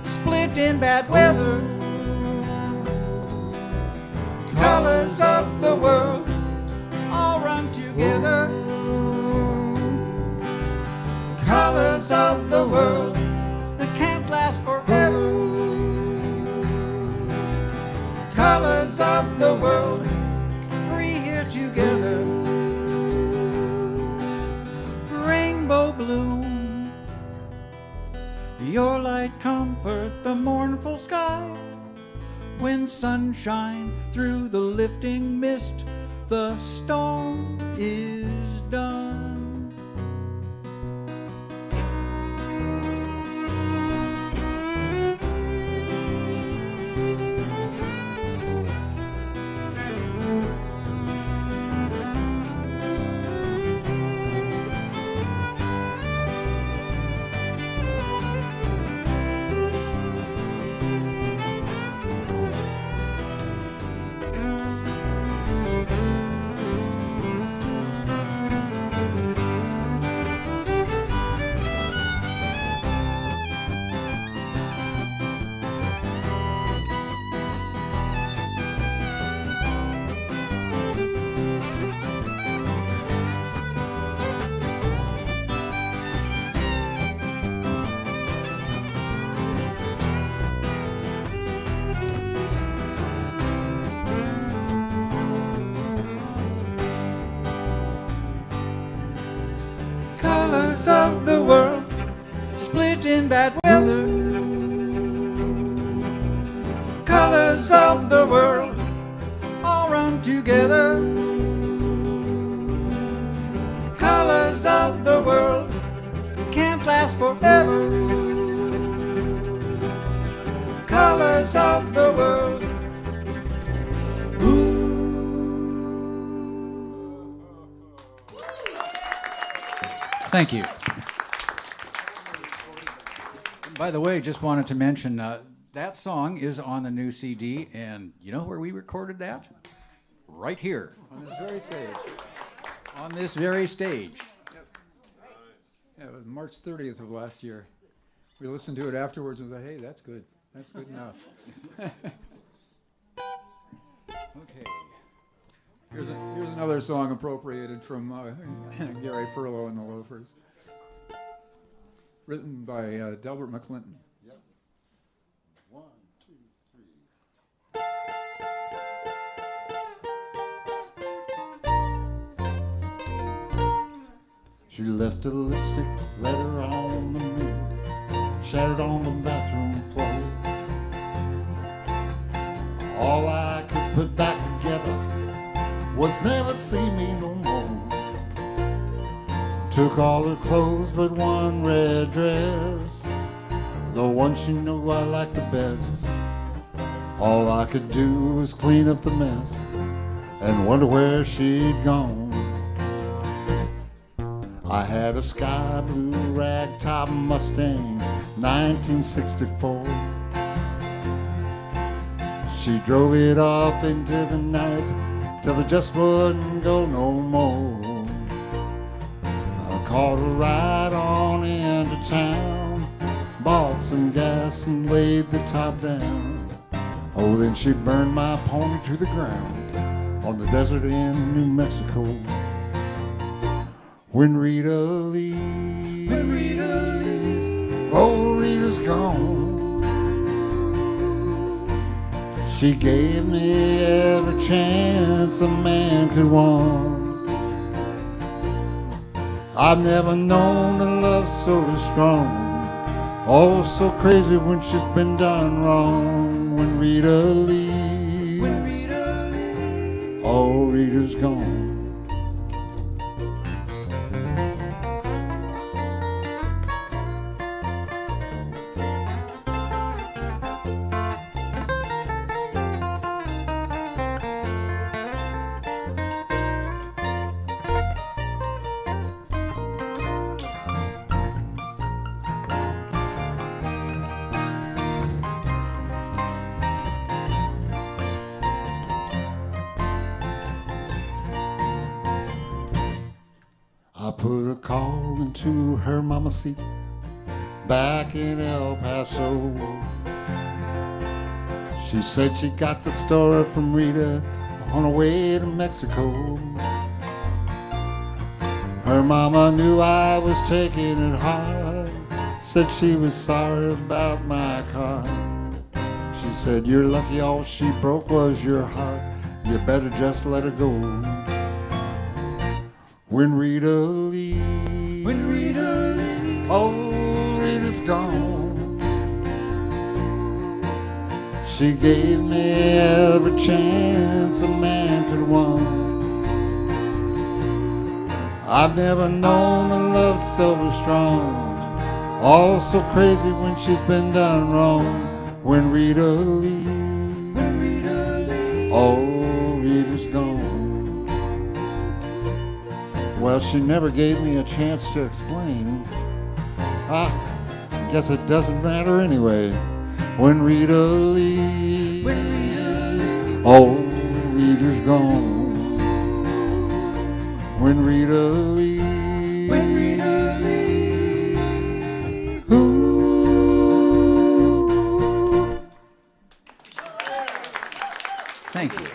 split in bad weather. Colors of the world, all run together. Colors of the world, that can't last forever. Colors of the world, free here together. Rainbow bloom, your light comfort the mournful sky. When sunshine through the lifting mist, the storm is done. Colors of the world, split in bad weather. Colors of the world, all run together. Colors of the world, can't last forever. Colors of the world. Ooh. Thank you. By the way, just wanted to mention that song is on the new CD, and you know where we recorded that? Right here. On this very stage. On this very stage. Yeah, it was March 30th of last year. We listened to it afterwards and said, hey, that's good. That's good enough. Okay. Here's another song appropriated from Gary Furlow and the Loafers. Written by Delbert McClinton. Yep. 1, 2, 3. She left a lipstick letter on the mirror, shattered on the bathroom floor. All I could put back together was never see me no more. Took all her clothes but one red dress, the one she knew I liked the best. All I could do was clean up the mess and wonder where she'd gone. I had a sky blue ragtop Mustang, 1964. She drove it off into the night till it just wouldn't go no more. I caught a ride some gas and laid the top down. Oh, then she burned my pony to the ground on the desert in New Mexico. When Rita leaves, oh, Rita's gone. She gave me every chance a man could want. I've never known a love so strong, oh, so crazy when she's been done wrong. When Rita leaves, oh, Rita's gone. I put a call into her mama's seat back in El Paso. She said she got the story from Rita on her way to Mexico. Her mama knew I was taking it hard, said she was sorry about my car. She said, you're lucky all she broke was your heart, you better just let her go. When Rita leaves, oh, Rita's gone. She gave me every chance a man could want. I've never known a love so strong, all so crazy when she's been done wrong. When Rita leaves, oh, Rita's gone. Well, she never gave me a chance to explain. I guess it doesn't matter anyway. When Rita leaves, oh, Rita's gone. When Rita leaves, ooh. Thank you.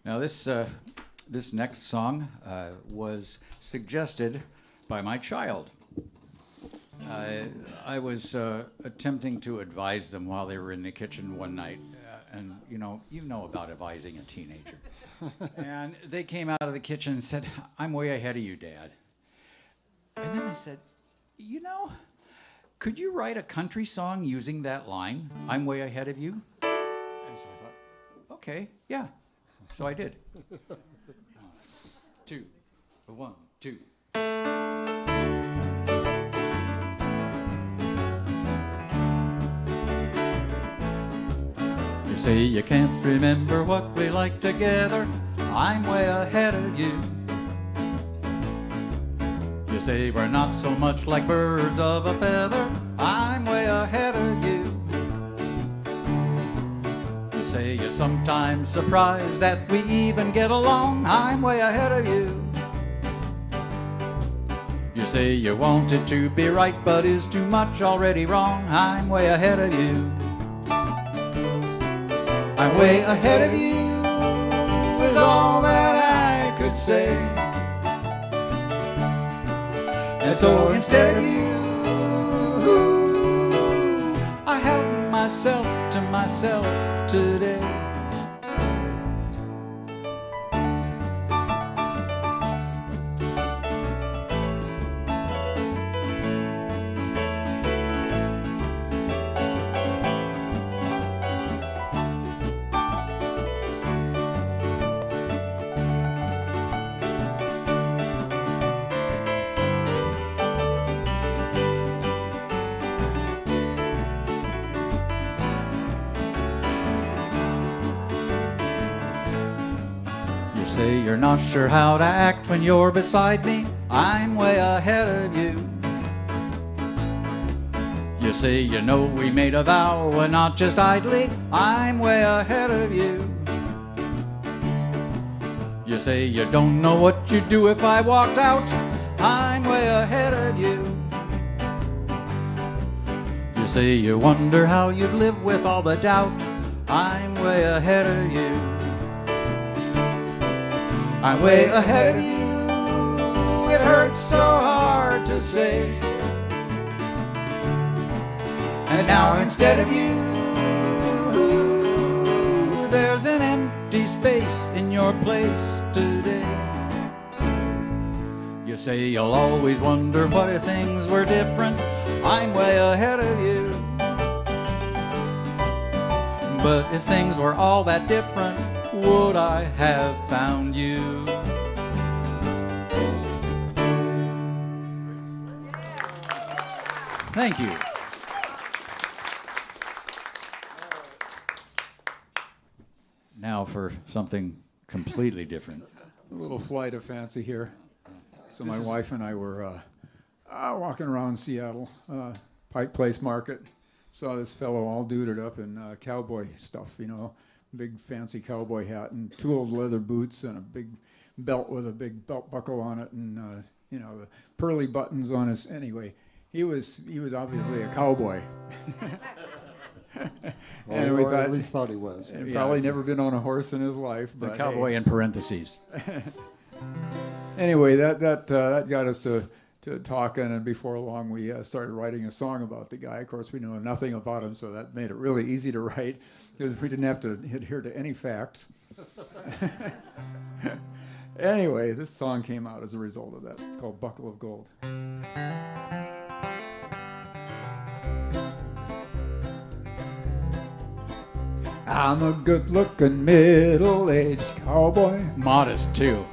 Now this next song was suggested by my child. I was attempting to advise them while they were in the kitchen one night, and you know about advising a teenager. And they came out of the kitchen and said, "I'm way ahead of you, Dad." And then I said, "You know, could you write a country song using that line, 'I'm way ahead of you'?" And so I thought, okay, yeah. So I did. 2, 1, 2. You say you can't remember what we like together, I'm way ahead of you. You say we're not so much like birds of a feather, I'm way ahead of you. You say you're sometimes surprised that we even get along, I'm way ahead of you. You say you want it to be right, but is too much already wrong, I'm way ahead of you. I'm way ahead of you is all that I could say. And so instead of you, I have myself to myself today. You say you're not sure how to act when you're beside me, I'm way ahead of you. You say you know we made a vow and not just idly, I'm way ahead of you. You say you don't know what you'd do if I walked out. I'm way ahead of you. You say you wonder how you'd live with all the doubt. I'm way ahead of you. I'm way ahead of you. It hurts so hard to say. And now instead of you, there's an empty space in your place today. You say you'll always wonder what if things were different. I'm way ahead of you. But if things were all that different, would I have found you? Thank you. Now for something completely different. A little flight of fancy here. So my wife and I were walking around Seattle, Pike Place Market. Saw this fellow all duded up in cowboy stuff, you know, big fancy cowboy hat and 2 old leather boots and a big belt with a big belt buckle on it and, you know, the pearly buttons on his. Anyway, he was obviously a cowboy. And we or thought, at least thought he was. and probably never been on a horse in his life. The But cowboy hey. in parentheses. Anyway, that got us to talking, and before long we started writing a song about the guy. Of course, we know nothing about him, so that made it really easy to write because we didn't have to adhere to any facts. Anyway, this song came out as a result of that. It's called Buckle of Gold. I'm a good-looking, middle-aged cowboy, Modest, too.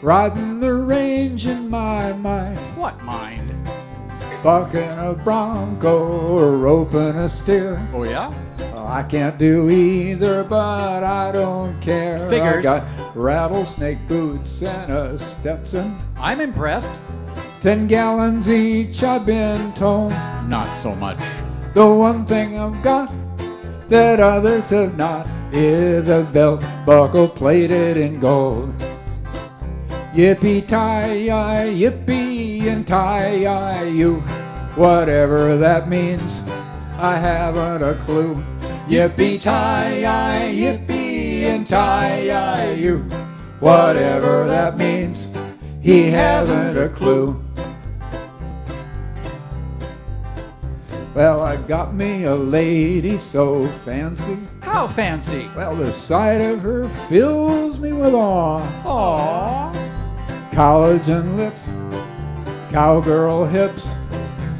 riding the range in my mind, What mind? bucking a bronco or roping a steer. Oh, yeah? Well, I can't do either, but I don't care. Figures. I got rattlesnake boots and a Stetson, I'm impressed. 10 gallons each I've been told. Not so much. The one thing I've got that others have not is a belt buckle plated in gold. Yippee-tie-yi, yippee and tie-yi-you, whatever that means, I haven't a clue. Yippee-tie-yi, yippee and tie-yi-you, whatever that means, he hasn't a clue. Well, I got me a lady so fancy. How fancy? Well, the sight of her fills me with awe. Aww. Collagen lips, cowgirl hips,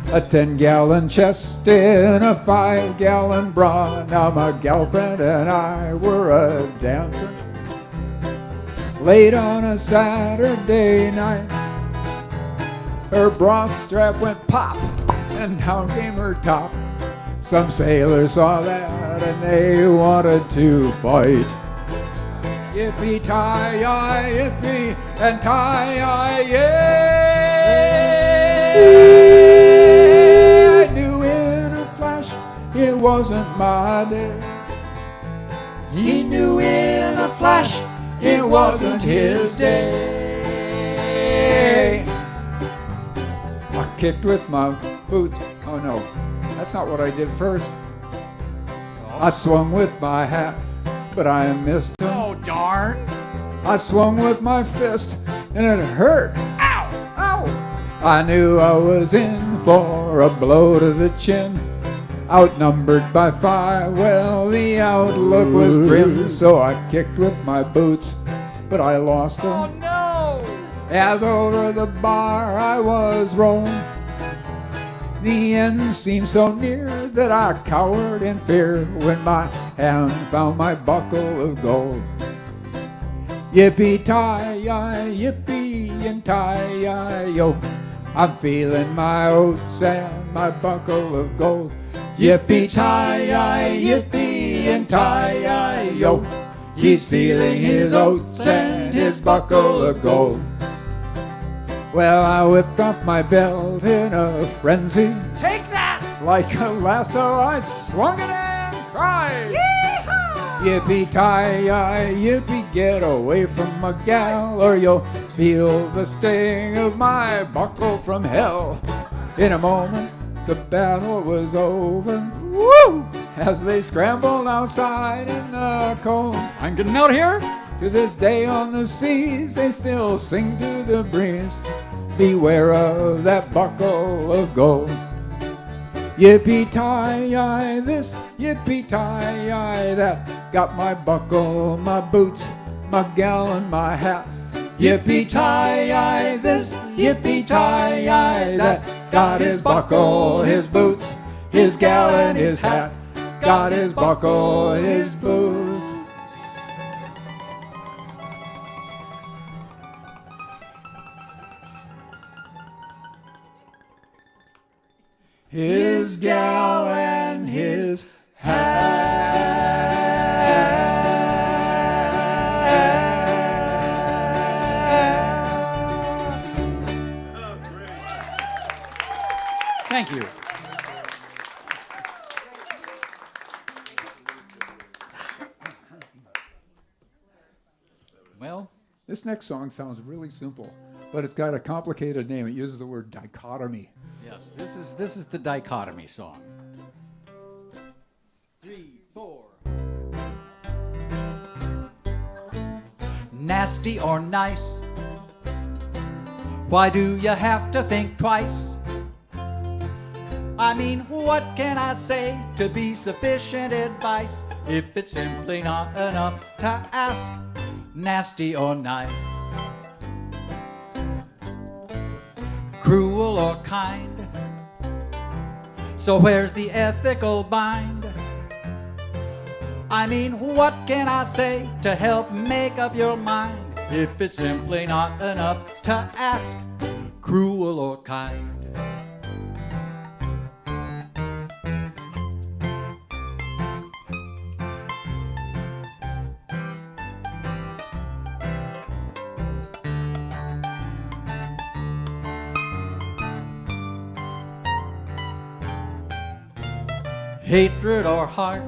a 10-gallon chest in a 5-gallon bra. Now my girlfriend and I were a dancing late on a Saturday night. Her bra strap went pop and down came her top. Some sailors saw that and they wanted to fight. Yippee-tie-yi, yippee and tie-yi, yeah! I knew in a flash it wasn't my day. He knew in a flash it wasn't his day. I kicked with my boots. Oh no, that's not what I did first. I swung with my hat, but I missed him. Oh, darn. I swung with my fist, and it hurt. Ow! Ow! I knew I was in for a blow to the chin. Outnumbered by 5, well, the outlook was grim. So I kicked with my boots, but I lost them. Oh, no! As over the bar I was rolled. The end seemed so near that I cowered in fear when my hand found my buckle of gold. Yippee-tie-yi, yippee and tie-yi-yo, I'm feeling my oats and my buckle of gold. Yippee-tie-yi, yippee and tie-yi-yo, he's feeling his oats and his buckle of gold. Well, I whipped off my belt in a frenzy. Take that! Like a lasso, I swung it and cried. Yippee-tie-yi, yippee get away from my gal, or you'll feel the sting of my buckle from hell. In a moment, the battle was over. Woo! As they scrambled outside in the cold. I'm getting out of here. To this day on the seas, they still sing to the breeze. Beware of that buckle of gold. Yippee-ti-yi this, yippee-ti-yi that. Got my buckle, my boots, my gal and my hat. Yippee-ti-yi this, yippee-ti-yi that. Got his buckle, his boots, his gal and his hat. Got his buckle, his boots. His gal and his hat. Thank you. Well, This next song sounds really simple, but it's got a complicated name. It uses the word dichotomy. yes, this is the dichotomy song. 3, 4. Nasty or nice? Why do you have to think twice? I mean, what can I say to be sufficient advice if it's simply not enough to ask? Nasty or nice? Cruel or kind? So where's the ethical bind? I mean, what can I say to help make up your mind if it's simply not enough to ask? Cruel or kind? Hatred or heart?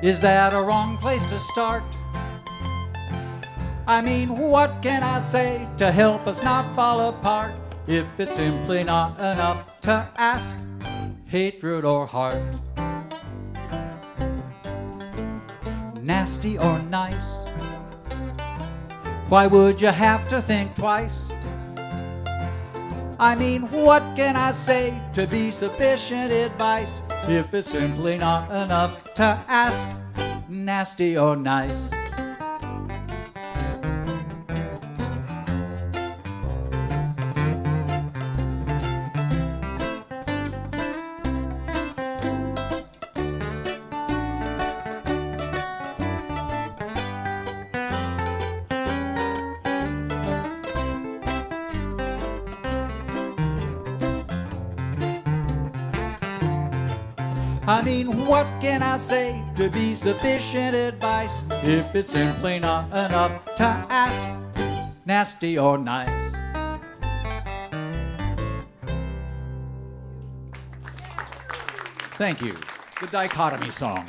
Is that a wrong place to start? I mean, what can I say to help us not fall apart if it's simply not enough to ask? Hatred or heart? Nasty or nice? Why would you have to think twice? I mean, what can I say to be sufficient advice if it's simply not enough to ask? Nasty or nice? I mean, what can I say to be sufficient advice if it's simply not enough to ask? Nasty or nice? Thank you. The dichotomy song.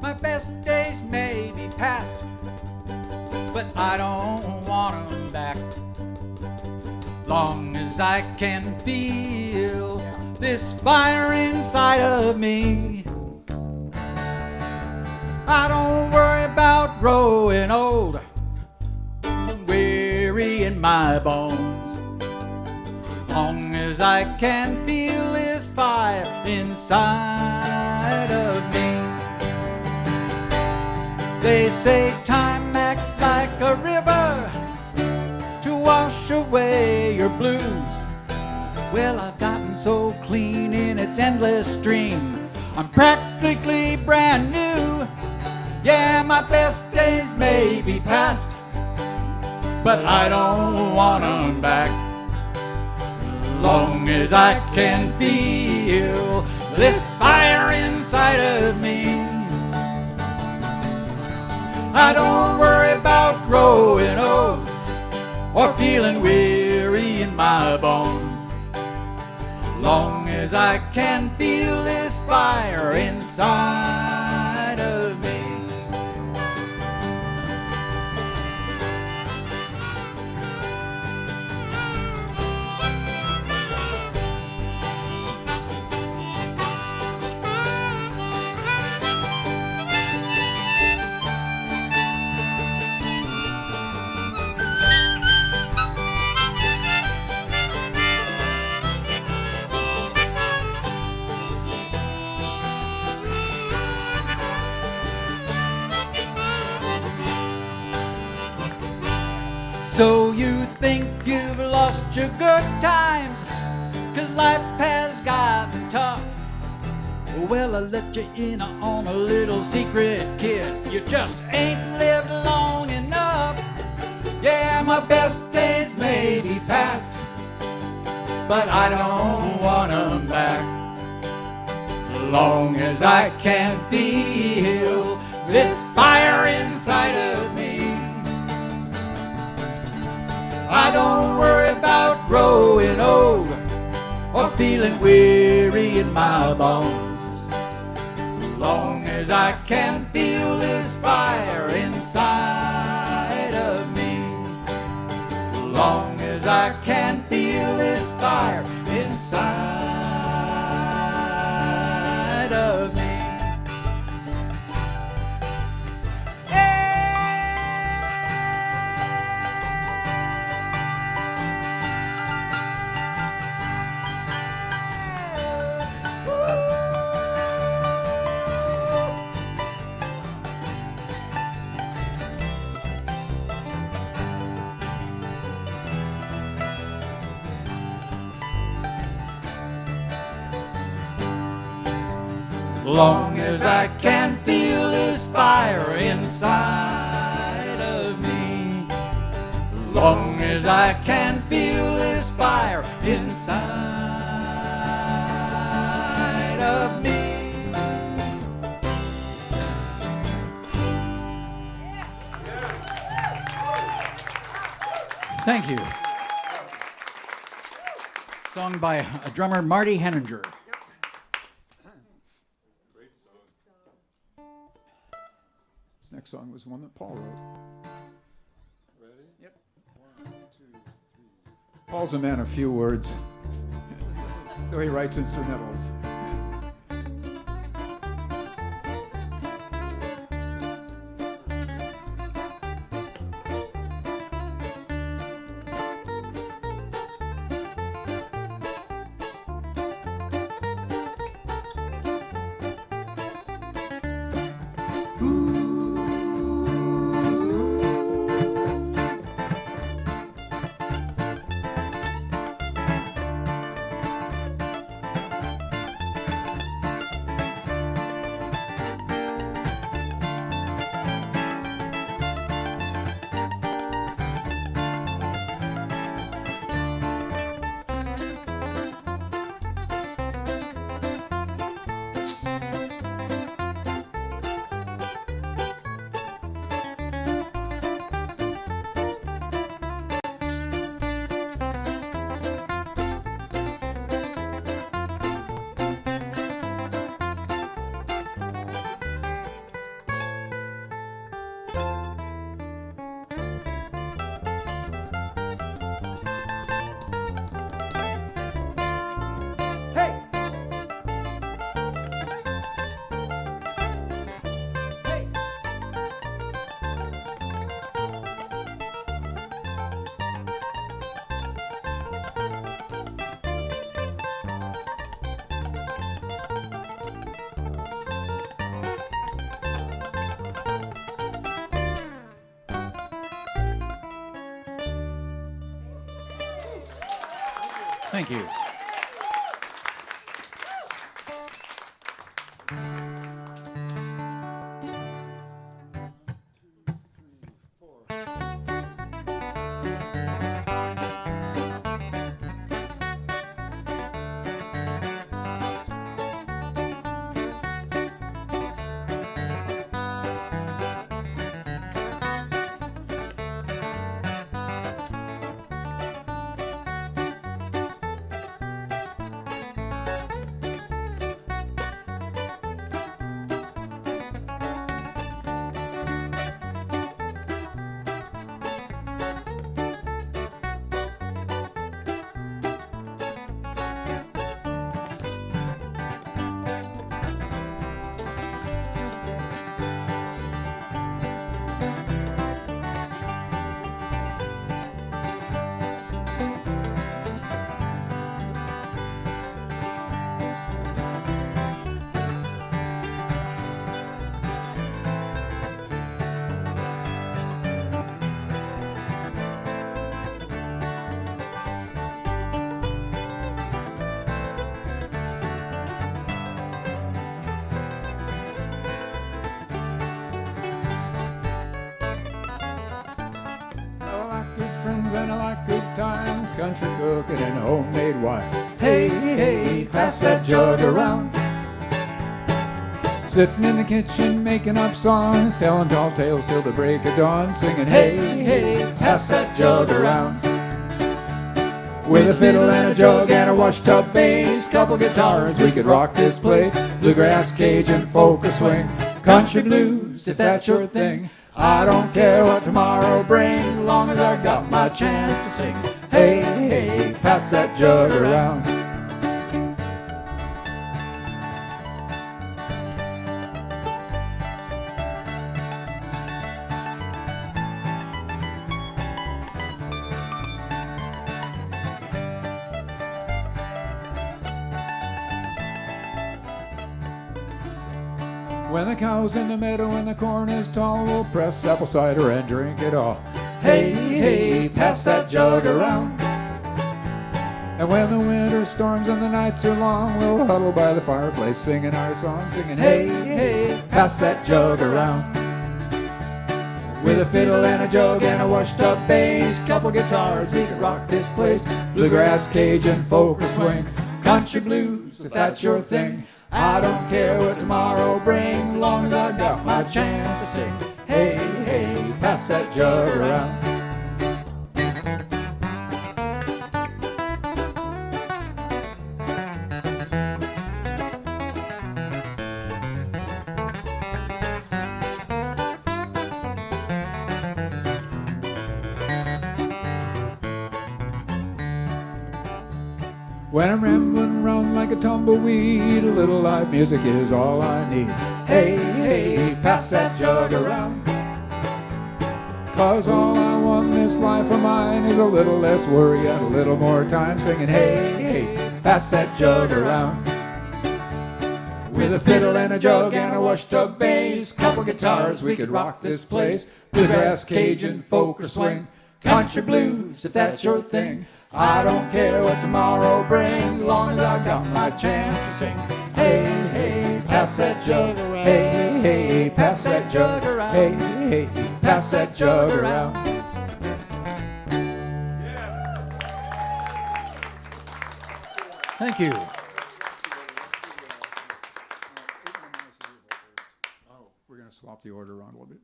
My best days may be past, but I don't want them back. Long as I can feel this fire inside of me, I don't worry about growing old, weary in my bones. Long as I can feel this fire inside of me. They say time acts like a river to wash away your blues. Well, I've gotten so clean in its endless stream, I'm practically brand new. Yeah, my best days may be past, but I don't want them back. Long as I can feel this fire inside of me, I don't worry about growing old or feeling weary in my my bones. Long as I can feel this fire inside of me. So you think you've lost your good times, 'cause life has gotten tough. Well, I'll let you in on a little secret, kid. You just ain't lived long enough. Yeah, my best days may be past, but I don't want 'em back. Long as I can feel this fire inside of me, I don't worry about growing old or feeling weary in my bones. Long as I can feel this fire inside of me. Long as I can feel this fire inside of me. Long as I can feel this fire inside of me. Long as I can feel this fire inside of me. Thank you. Sung by a drummer, Marty Henninger. This next song was one that Paul wrote. Ready? Yep. 1, 2, 3. Paul's a man of few words, so he writes instrumentals. Thank you. songs and I like good times, country cooking and homemade wine. Hey, hey, pass that jug around. Sitting in the kitchen making up songs, telling tall tales till the break of dawn, singing hey, hey, pass that jug around. With a fiddle and a jug and a washtub bass, couple guitars, we could rock this place. Bluegrass, Cajun, folk or swing, country blues, if that's your thing. I don't care what tomorrow brings, long as I got my chance to sing. Hey, hey, pass that jug around. When the cow's in the meadow and the corn is tall, we'll press apple cider and drink it all. Hey, hey, pass that jug around. And when the winter storms and the nights are long, we'll huddle by the fireplace singing our song, singing hey, hey, pass that jug around. With a fiddle and a jug and a washed-up bass, couple guitars, we can rock this place. Bluegrass, Cajun, folk or swing, country blues, if that's your thing. I don't care what tomorrow brings, long as I got my chance to sing. Hey, hey, pass that jug around. When I'm rambling around like a tumbleweed, a little live music is all I need. Hey, hey, pass that jug around. 'Cause all I want in this life of mine is a little less worry and a little more time singing hey, hey, pass that jug around. With a fiddle and a jug and a washed-up bass, couple guitars, we could rock this place. Bluegrass, Cajun, folk or swing, country blues, if that's your thing. I don't care what tomorrow brings, long as I got my chance to sing. Hey, hey, pass that jug around. Hey, hey, pass that jug around. Hey, hey, pass that jug around. Thank you. We're going to swap the order around a little bit.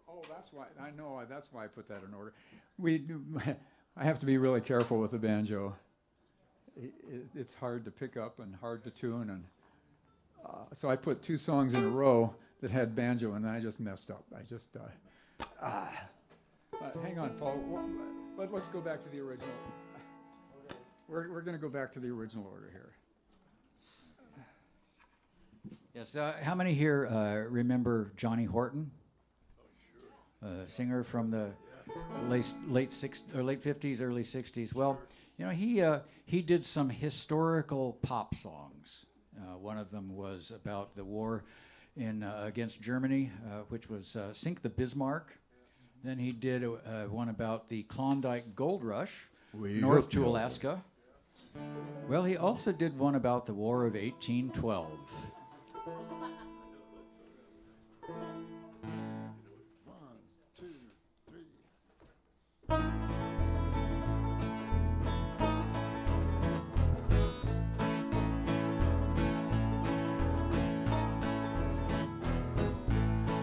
Oh, that's why, I know, that's why I put that in order. I have to be really careful with the banjo. It's hard to pick up and hard to tune, and so I put two songs in a row that had banjo, and then I just messed up. Hang on, Paul. Let's go back to the original. We're going to go back to the original order here. Yes. How many here remember Johnny Horton? Singer from the late 50s, early 60s. Well, you know, he did some historical pop songs. One of them was about the war against Germany, which was Sink the Bismarck. Then he did one about the Klondike Gold Rush, north to Alaska. Well, he also did one about the War of 1812.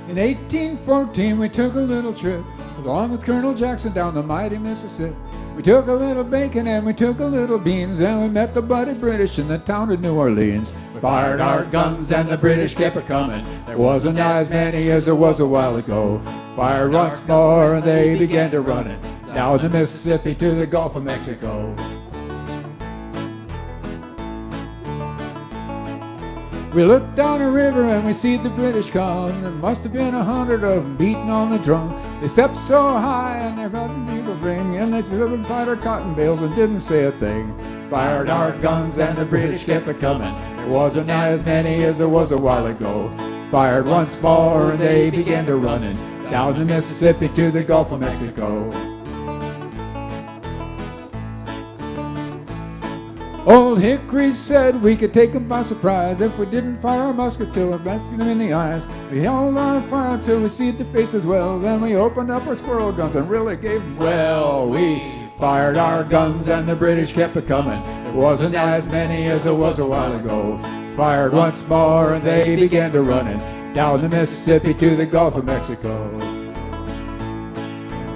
In 1814, we took a little trip along with Colonel Jackson down the mighty Mississippi. We took a little bacon and we took a little beans, and we met the bloody British in the town of New Orleans. We fired our guns and the British kept a coming. There wasn't as many as there was a while ago. Fired once more and they began to run it down the Mississippi to the Gulf of Mexico. We looked down the river and we see the British come. There must have been 100 of them beating on the drum. They stepped so high and they felt the bugles ring, and they fired our cotton bales and didn't say a thing. Fired our guns and the British kept a coming. There wasn't as many as there was a while ago. Fired once more and they began to running down the Mississippi to the Gulf of Mexico. Old Hickory said we could take 'em by surprise if we didn't fire our muskets till we're blasting them in the eyes. We held our fire till we see the faces well, then we opened up our squirrel guns and really gave 'em well. We fired our guns and the British kept a coming. It wasn't as many as it was a while ago. Fired once more and they began to running down the Mississippi to the Gulf of Mexico.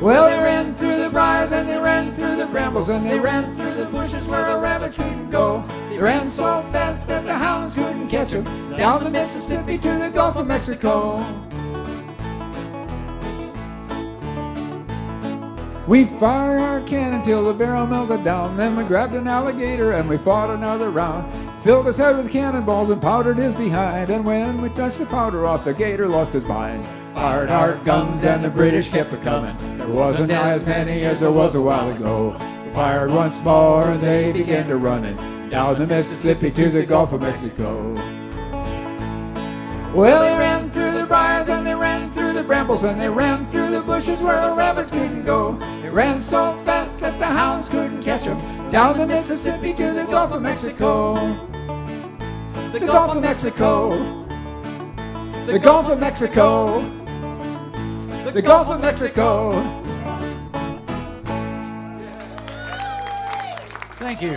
Well, they ran through the briars and they ran through the brambles and they ran through the bushes where a rabbit couldn't go. They ran so fast that the hounds couldn't catch them down the Mississippi to the Gulf of Mexico. We fired our cannon till the barrel melted down. Then we grabbed an alligator and we fought another round. Filled his head with cannonballs and powdered his behind. And when we touched the powder off, the gator lost his mind. Fired our guns and the British kept a coming. There wasn't as many as there was a while ago. We fired once more and they began to running down the Mississippi to the Gulf of Mexico. Well, they ran through the briars and they ran through the brambles and they ran through the bushes where the rabbits couldn't go. They ran so fast that the hounds couldn't catch them down the Mississippi to the Gulf of Mexico. The Gulf of Mexico. The Gulf of Mexico. The Gulf of Mexico. Thank you.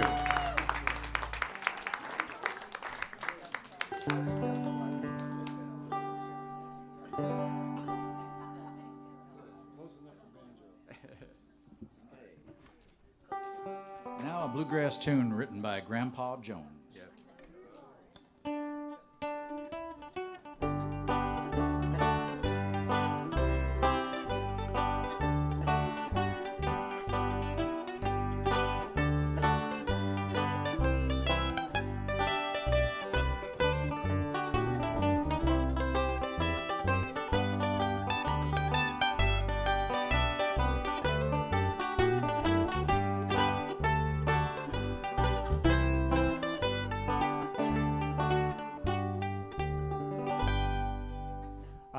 Now a bluegrass tune written by Grandpa Jones.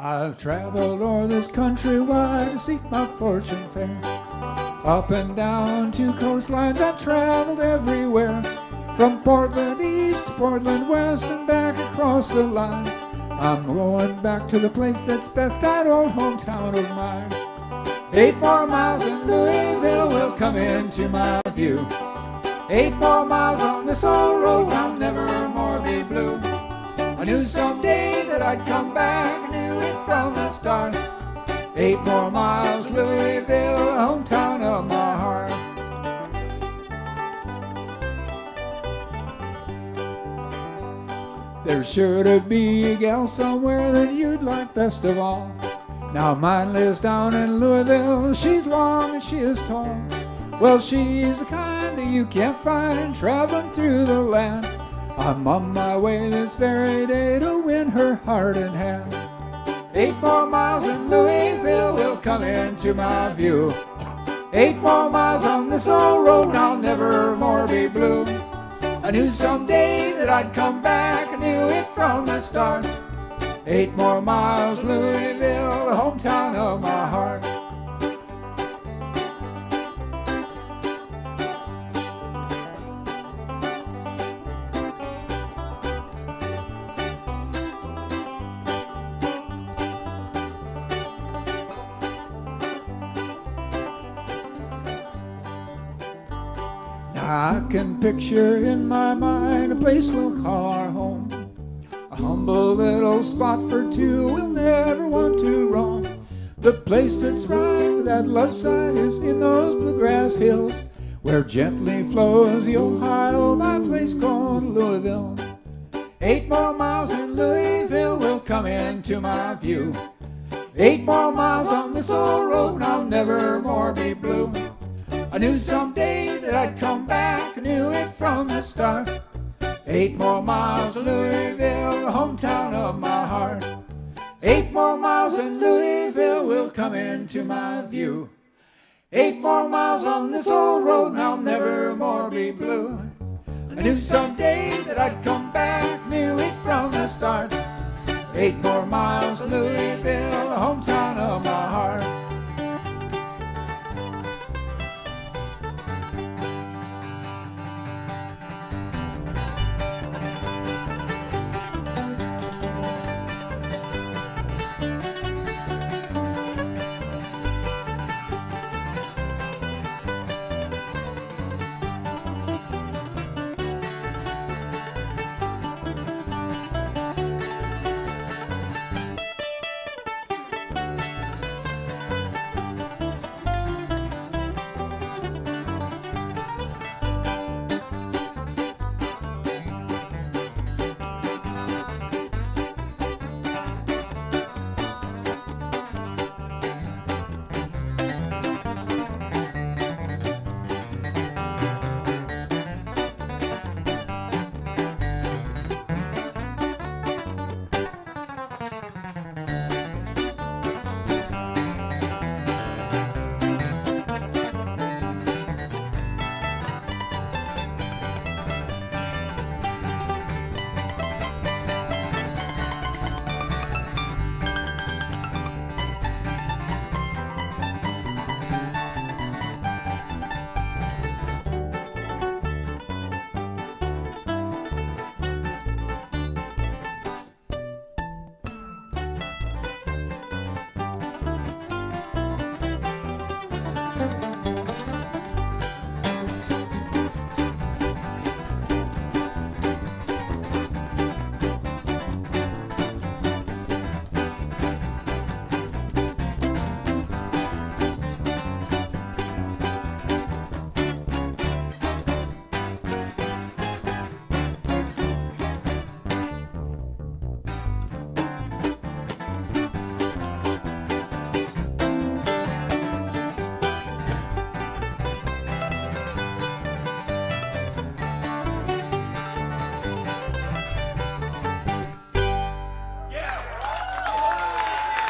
I've traveled o'er this country wide to seek my fortune fair. Up and down two coastlines I've traveled everywhere. From Portland east to Portland west and back across the line. I'm going back to the place that's best, that old hometown of mine. 8 more miles and Louisville will come into my view. 8 more miles on this old road, I'll never more be blue. I knew someday that I'd come back, I knew it from the start. 8 more miles, Louisville, hometown of my heart. There's sure to be a gal somewhere that you'd like best of all. Now mine lives down in Louisville, she's long and she is tall. Well, she's the kind that you can't find traveling through the land. I'm on my way this very day to win her heart and hand. 8 more miles and Louisville will come into my view. 8 more miles on this old road, I'll never more be blue. I knew someday that I'd come back, I knew it from the start. 8 more miles, Louisville, the hometown of my heart. I can picture in my mind a place we'll call our home. A humble little spot for two we'll never want to roam. The place that's right for that love side is in those bluegrass hills, where gently flows the Ohio, my place called Louisville. 8 more miles in Louisville will come into my view. 8 more miles on this old road and I'll never more be blue. I knew someday that I'd come back, I knew it from the start. 8 more miles to Louisville, the hometown of my heart. 8 more miles and Louisville will come into my view. 8 more miles on this old road and I'll never more be blue. I knew someday that I'd come back, knew it from the start. 8 more miles to Louisville, the hometown of my heart.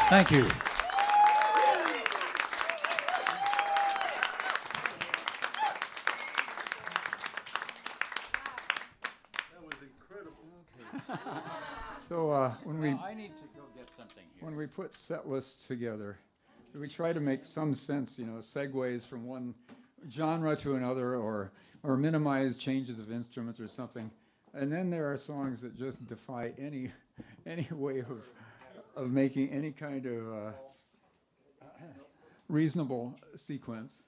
Thank you. That was incredible. So I need to go get something here. when we put set lists together, we try to make some sense, segues from one genre to another, or minimize changes of instruments or something. And then there are songs that just defy any way of making any kind of reasonable sequence.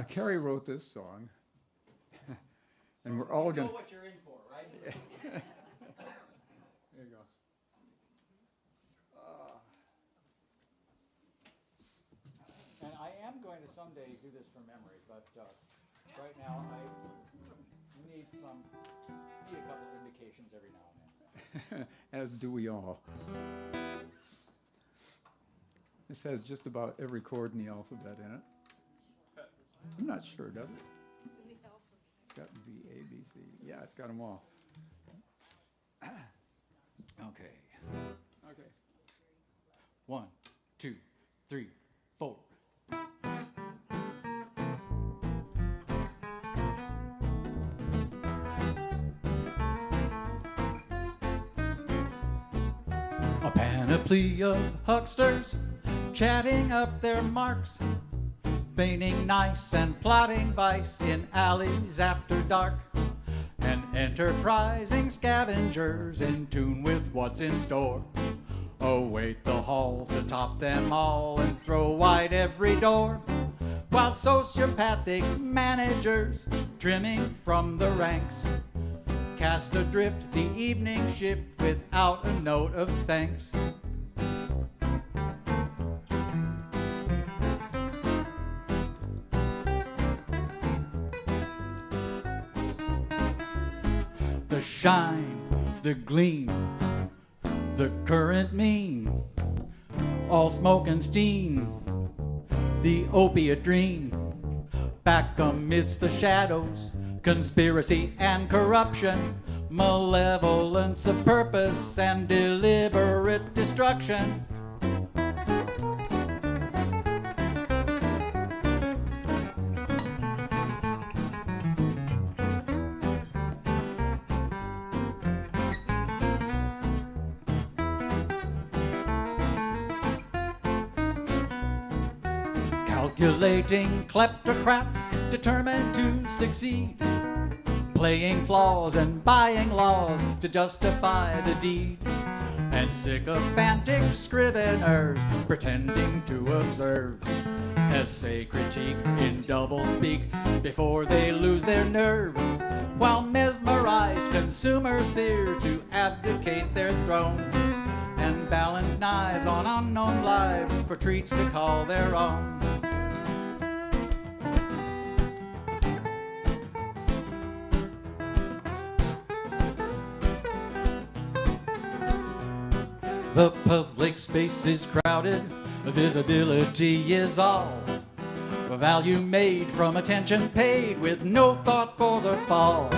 Carrie wrote this song, and we're all You going know what you're in for, right? There you go. And I am going to someday do this from memory, but right now I need a couple of indications every now and then. As do we all. This has just about every chord in the alphabet in it. I'm not sure, does it? It's got B, A, B, C. Yeah, it's got them all. Okay. Okay. 1, 2, 3, 4. A panoply of hucksters chatting up their marks, feigning nice and plotting vice in alleys after dark, and enterprising scavengers in tune with what's in store await the hall to top them all and throw wide every door, while sociopathic managers trimming from the ranks cast adrift the evening shift without a note of thanks. The shine, the gleam, the current mean, all smoke and steam, the opiate dream, back amidst the shadows, conspiracy and corruption, malevolence of purpose and deliberate destruction. Calculating kleptocrats determined to succeed, playing flaws and buying laws to justify the deed, and sycophantic scriveners pretending to observe essay critique in doublespeak before they lose their nerve, while mesmerized consumers fear to abdicate their throne and balance knives on unknown lives for treats to call their own. The public space is crowded, visibility is all. Value made from attention paid with no thought for the fall.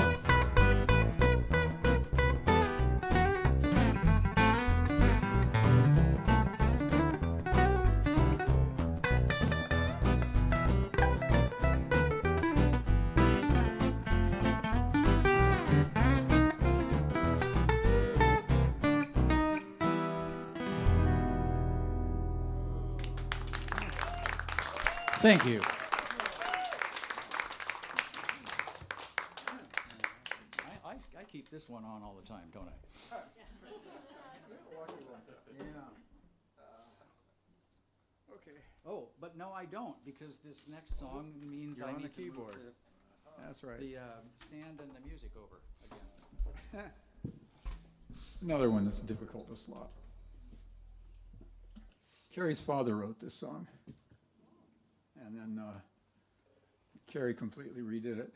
Thank you. I keep this one on all the time, don't I? Okay. Oh, but no, I don't, because this next song means You're I on the need to move keyboard. That's right. the stand and the music over again. Another one that's difficult to slot. Carrie's father wrote this song. And then Carrie completely redid it.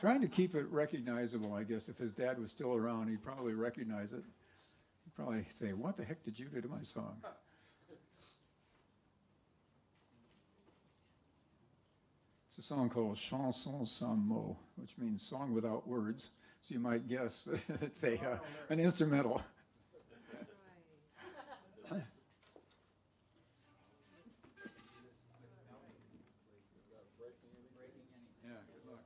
Trying to keep it recognizable, I guess. If his dad was still around, he'd probably recognize it. He'd probably say, "What the heck did you do to my song?" It's a song called Chanson sans mots, which means song without words. So you might guess it's an instrumental. Yeah, good luck.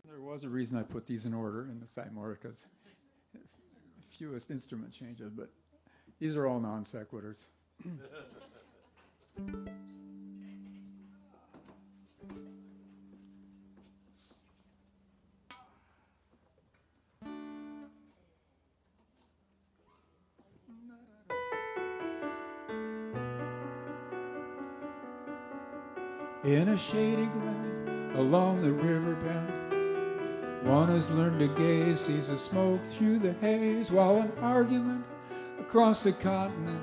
There was a reason I put these in order in the side harmonicas. Fewest instrument changes, but these are all non sequiturs. In a shady glen along the river bend, one has learned to gaze, sees the smoke through the haze, while an argument across the continent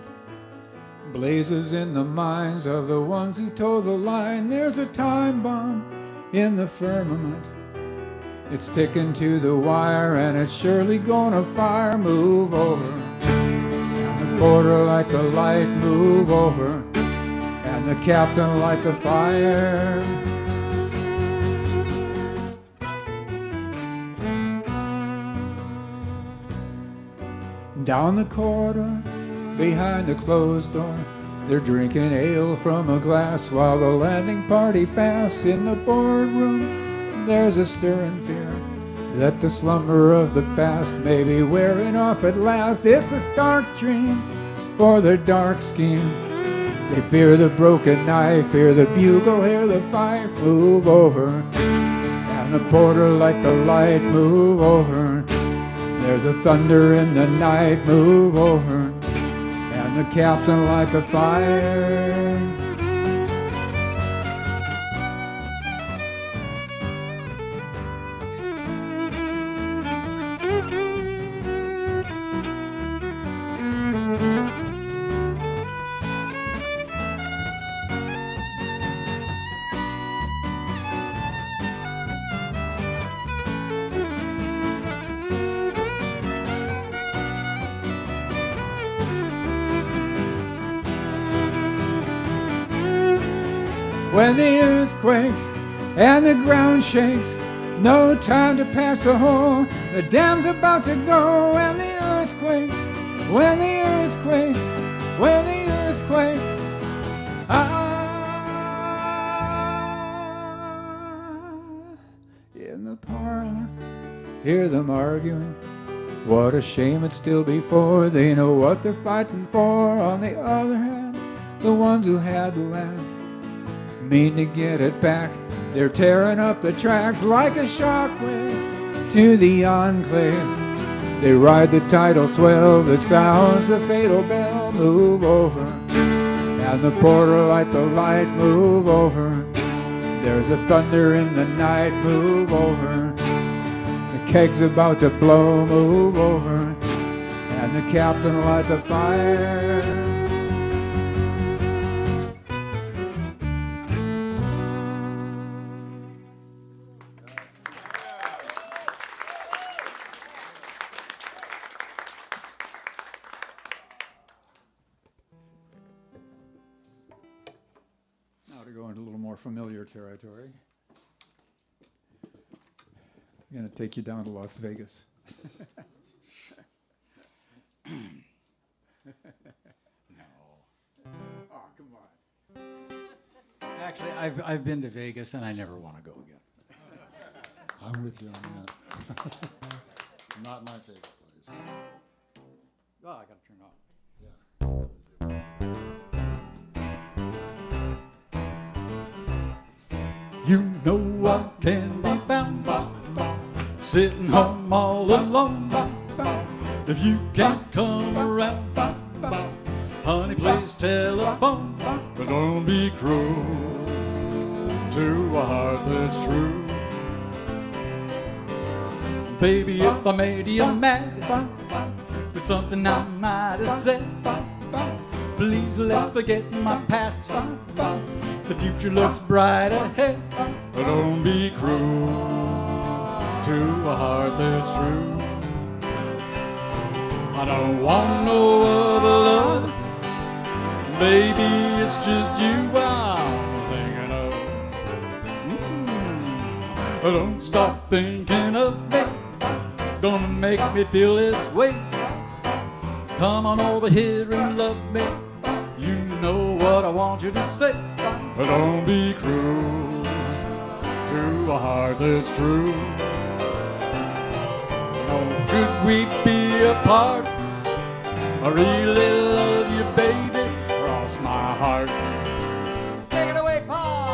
blazes in the minds of the ones who toe the line. There's a time bomb in the firmament. It's ticking to the wire and it's surely gonna fire. Move over, and the porter like a light, move over, and the captain like a fire. Down the corridor, behind a closed door, they're drinking ale from a glass while the landing party pass. In the boardroom, there's a stirring fear that the slumber of the past may be wearing off at last. It's a stark dream for their dark scheme. They fear the broken knife, hear the bugle, hear the fife. Move over, and the porter like the light, move over. There's a thunder in the night, move over, and the captain like a fire. When the earth quakes and the ground shakes, no time to pass the hole. The dam's about to go. And the earth quakes, when the earth quakes, when the earth quakes. In the parlor, hear them arguing. What a shame it'd still be for. They know what they're fighting for. On the other hand, the ones who had the land mean to get it back. They're tearing up the tracks like a shockwave to the enclave. They ride the tidal swell that sounds the fatal bell. Move over, and the porter like the light, move over. There's a thunder in the night, move over. The keg's about to blow, move over, and the captain light the fire. Go into a little more familiar territory. I'm going to take you down to Las Vegas. No. Oh, come on. Actually, I've been to Vegas and I never want to go again. I'm with you on that. Not my favorite place. Oh, I got to turn it off. You know I can be found sitting home all alone. If you can't come around, honey, please telephone. But don't be cruel to a heart that's true. Baby, if I made you mad with something I might have said, please let's forget my past. The future looks bright ahead. But don't be cruel to a heart that's true. I don't want no other love. Baby, it's just you I'm thinking of. Don't stop thinking of me. Gonna make me feel this way. Come on over here and love me. You know what I want you to say. But don't be cruel to a heart that's true. No, should we be apart? I really love you, baby, cross my heart. Take it away, Paul.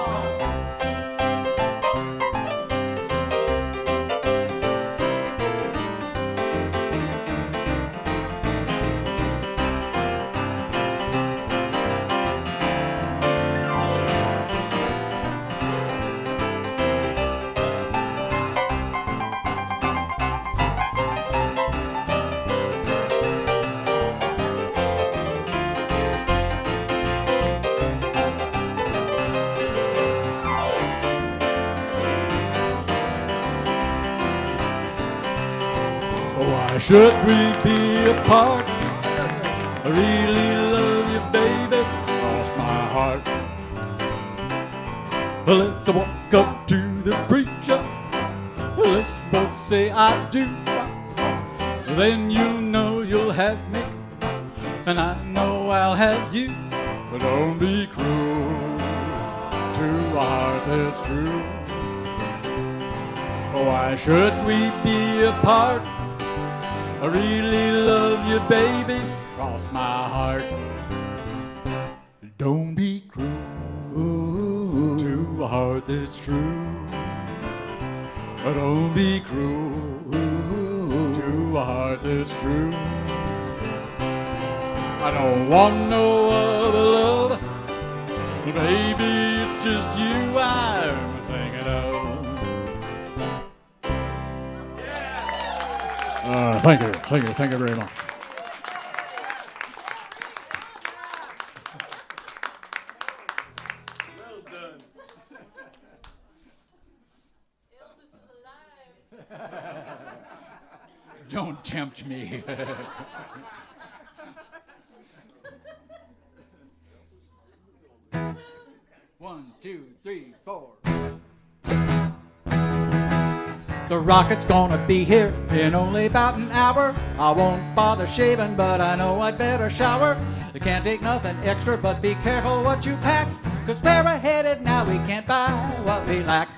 Why should we be apart? I really love you, baby, cross my heart. Let's walk up to the preacher. Let's both say I do. Then you know you'll have me, and I know I'll have you. But don't be cruel to a heart that's true. Why should we be apart? I really love you, baby, cross my heart. Don't be cruel to a heart that's true. Don't be cruel to a heart that's true. I don't want no other love, baby, it's just you I'm thinking of. Thank you very much. Well done. Elvis is alive. Don't tempt me. 1, 2, 3, 4. The rocket's gonna be here in only about an hour. I won't bother shaving, but I know I'd better shower. You can't take nothing extra, but be careful what you pack. 'Cause para-headed now we can't buy what we lack.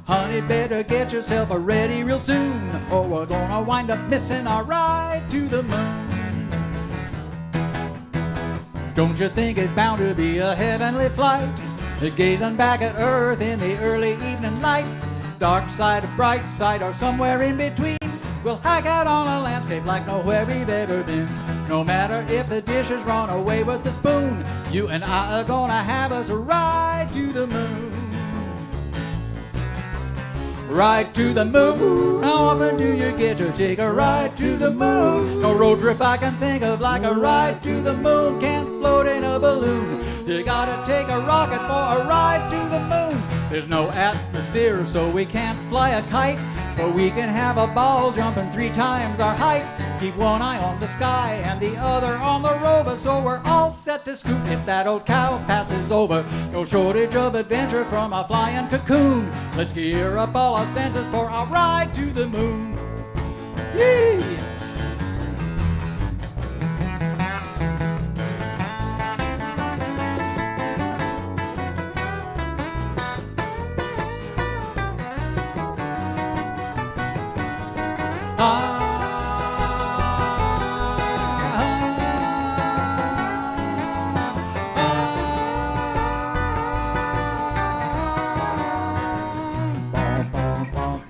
Honey, better get yourself ready real soon, or we're gonna wind up missing our ride to the moon. Don't you think it's bound to be a heavenly flight? Gazing back at Earth in the early evening light. Dark side, bright side, or somewhere in between. We'll hike out on a landscape like nowhere we've ever been. No matter if the dishes run away with the spoon, you and I are gonna have us a ride to the moon. Ride to the moon. How often do you get to take a ride to the moon? No road trip I can think of like a ride to the moon. Can't float in a balloon. You gotta take a rocket for a ride to the moon. There's no atmosphere, so we can't fly a kite, but we can have a ball jumping 3 times our height. Keep one eye on the sky and the other on the rover, so we're all set to scoot if that old cow passes over. No shortage of adventure from a flying cocoon. Let's gear up all our senses for our ride to the moon. Yee!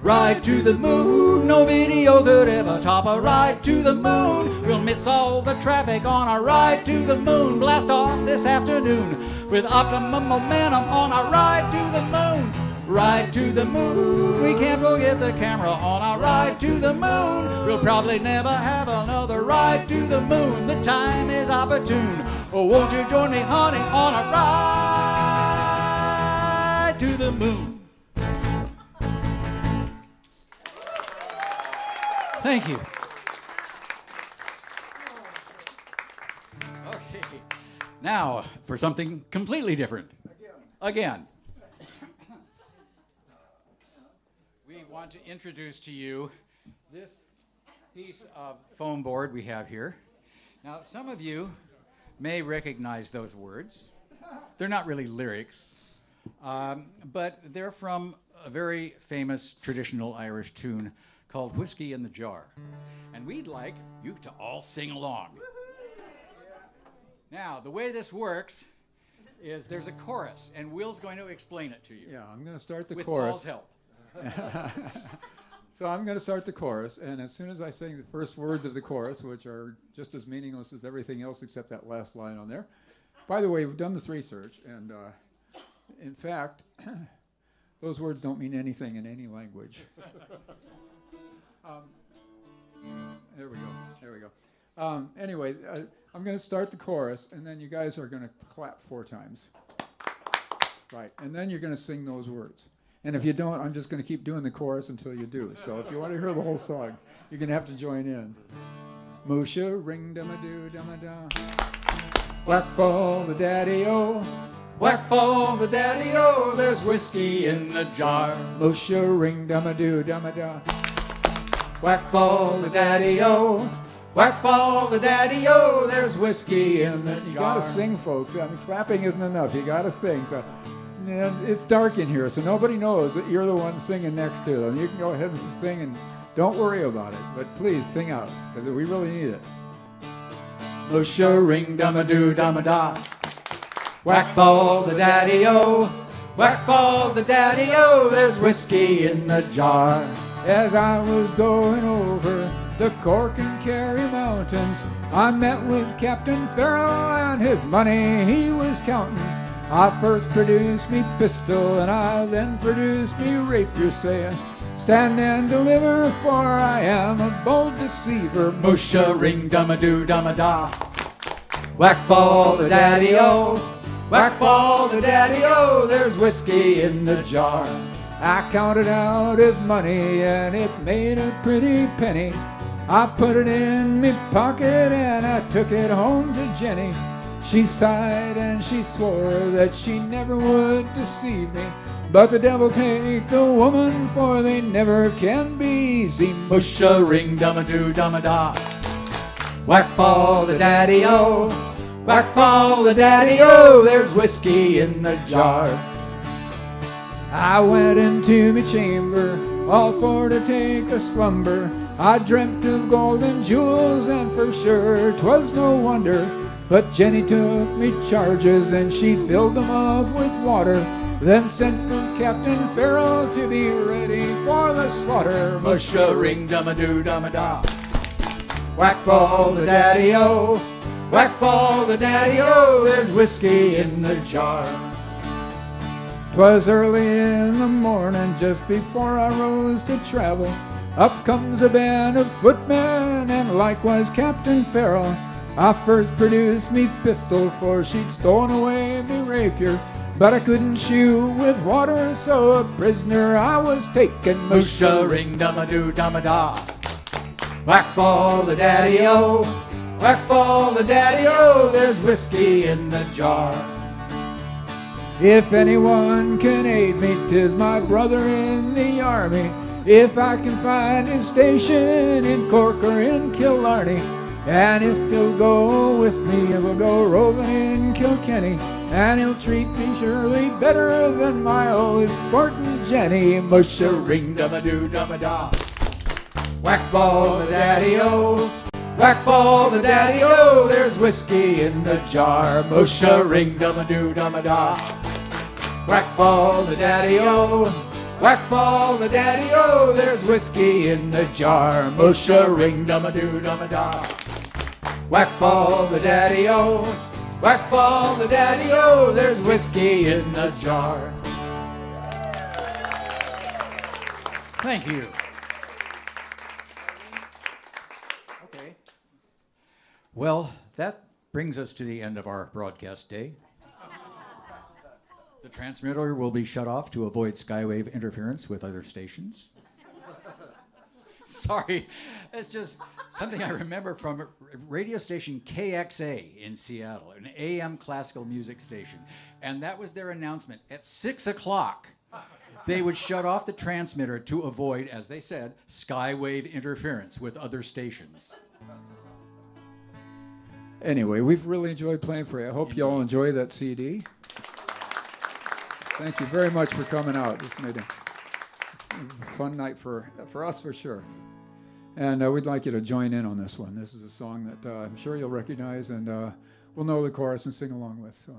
Ride to the moon, no video could ever top a ride to the moon. We'll miss all the traffic on our ride to the moon. Blast off this afternoon with optimum momentum on our ride to the moon. Ride to the moon, we can't forget the camera on our ride to the moon. We'll probably never have another ride to the moon. The time is opportune. Oh, won't you join me, honey, on a ride to the moon? Thank you. Okay, now for something completely different. Again. We want to introduce to you this piece of foam board we have here. Now, some of you may recognize those words. They're not really lyrics, but they're from a very famous traditional Irish tune called Whiskey in the Jar. And we'd like you to all sing along. Now, the way this works is there's a chorus, and Will's going to explain it to you. Yeah, I'm going to start the with chorus. Paul's help. So I'm going to start the chorus, and as soon as I sing the first words of the chorus, which are just as meaningless as everything else except that last line on there. By the way, we've done this research, and in fact, those words don't mean anything in any language. There we go. Anyway, I'm going to start the chorus, and then you guys are going to clap 4 times. Right, and then you're going to sing those words. And if you don't, I'm just going to keep doing the chorus until you do. So if you want to hear the whole song, you're going to have to join in. Musha, ring, dum-a-doo, dum-a-da. Whack for the daddy-o. Whack for the daddy-o, there's whiskey in the jar. Musha, ring, dum-a-doo, dum-a-da. Whack for the daddy-o. Whack for the daddy-o, there's whiskey in the jar. You got to sing, folks. I mean, clapping isn't enough. You got to sing. So, and it's dark in here, so nobody knows that you're the one singing next to them. You can go ahead and sing, and don't worry about it. But please sing out, because we really need it. Musha, ring, dum-a-doo, dum-a-da. Whack for the daddy-o. Whack for the daddy-o, there's whiskey in the jar. As I was going over the Cork and Kerry mountains, I met with Captain Farrell and his money he was counting. I first produced me pistol and I then produced me rapier, saying, stand and deliver, for I am a bold deceiver. Musha, ring, dum-a-doo, dum-a-da. Whack for the daddy-o. Whack for the daddy-o, there's whiskey in the jar. I counted out his money and it made a pretty penny. I put it in me pocket and I took it home to Jenny. She sighed and she swore that she never would deceive me. But the devil take the woman, for they never can be easy. Musha, ring, dum-a-doo, dum-a-da. Whack for the daddy-o. Whack for the daddy-o, there's whiskey in the jar. I went into me chamber, all for to take a slumber. I dreamt of gold and jewels, and for sure 'twas no wonder. But Jenny took me charges, and she filled them up with water, then sent for Captain Farrell to be ready for the slaughter. Musha, ring, dum-a-doo, dum-a-da. Whack for the daddy-o. Whack for the daddy-o, there's whiskey in the jar. 'Twas early in the morning, just before I rose to travel. Up comes a band of footmen, and likewise Captain Farrell. I first produced me pistol, for she'd stolen away me rapier. But I couldn't shoot with water, so a prisoner I was taken. Musha, ring, dum-a-doo, dum-a-da. Whack for the daddy-o. Whack for the daddy-o, there's whiskey in the jar. If anyone can aid me, 'tis my brother in the army. If I can find his station in Cork or in Killarney, and if he'll go with me, we'll go roving in Kilkenny, and he'll treat me surely better than my old sportin' Jenny. Musha, ring, dum-a-doo, dum-a-da. Whack for the daddy-o. Whack for the daddy-o, there's whiskey in the jar. Musha, ring, dum-a-doo, dum-a-da. Whack for the daddy-o. Whack for the daddy-o, there's whiskey in the jar. Musha, ring, dum-a-doo, dum-a-da. Whack for the daddy-o. Whack for the daddy-o, there's whiskey in the jar. Thank you. Okay. Well, that brings us to the end of our broadcast day. The transmitter will be shut off to avoid skywave interference with other stations. Sorry, it's just something I remember from radio station KXA in Seattle, an AM classical music station. And that was their announcement. At 6 o'clock, they would shut off the transmitter to avoid, as they said, skywave interference with other stations. Anyway, we've really enjoyed playing for you. I hope you all enjoy that CD. Thank you very much for coming out. It's made a Fun night for us for sure. And we'd like you to join in on this one. This is a song that I'm sure you'll recognize and we'll know the chorus and sing along with. So.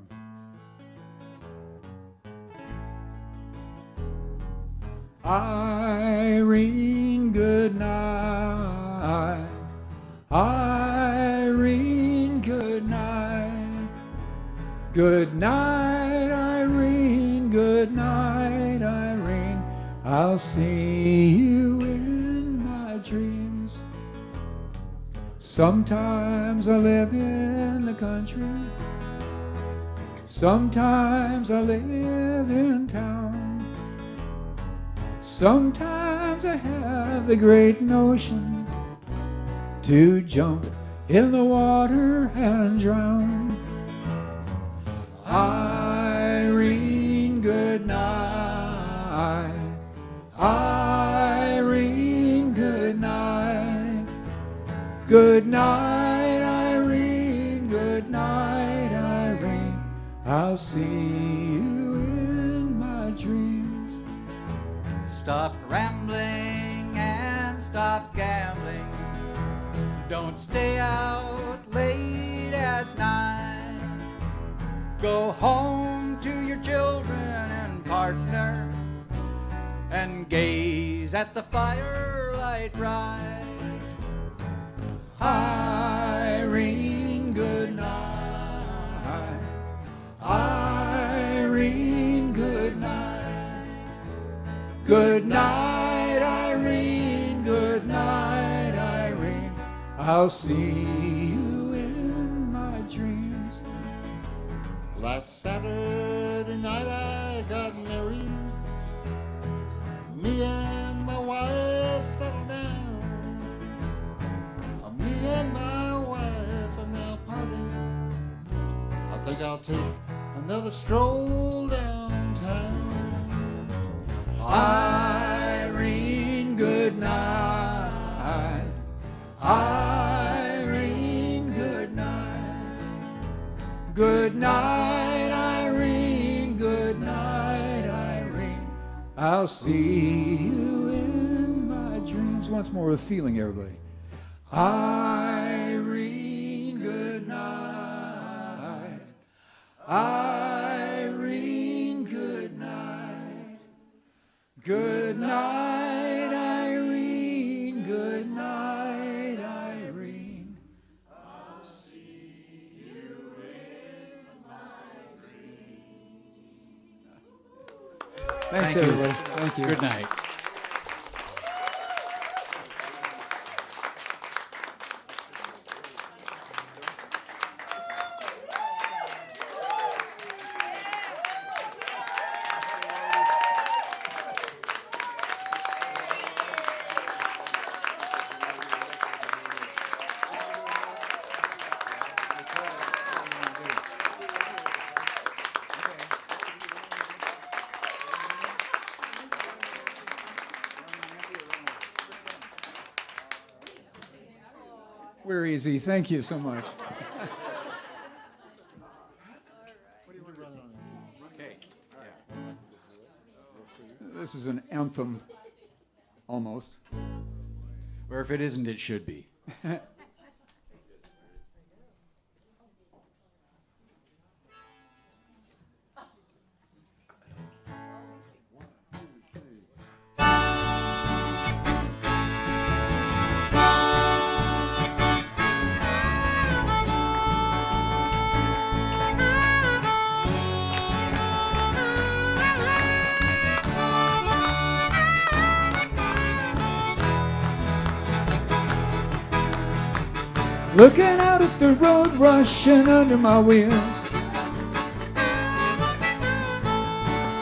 Irene, good night. Irene, good night. Good night, Irene. Good night, Irene. I'll see you in my dreams. Sometimes I live in the country. Sometimes I live in town. Sometimes I have the great notion to jump in the water and drown. Irene, good night. Irene, good night. Good night, Irene. Good night, Irene. I'll see you in my dreams. Stop rambling and stop gambling. Don't stay out late at night. Go home to your children and partner and gaze at the firelight bright. Irene, good night. Irene, good night. Good night, Irene. Good night, Irene. I'll see you in my dreams. Last Saturday night I got married. Me and my wife settled down. Me and my wife are now parting. I think I'll take another stroll downtown. Irene, good night. Irene, good night. Good night, Irene. Good night, Irene. I'll see you in my dreams. Once more with feeling, everybody. Irene, good night. Irene, good night. Good night, Irene. Good night, Irene. I'll see you in my dreams. Thanks, everybody. Thank you. Good night. We're easy. Thank you so much. Okay. This is an anthem, almost. Or if it isn't, it should be. Looking out at the road rushing under my wheels.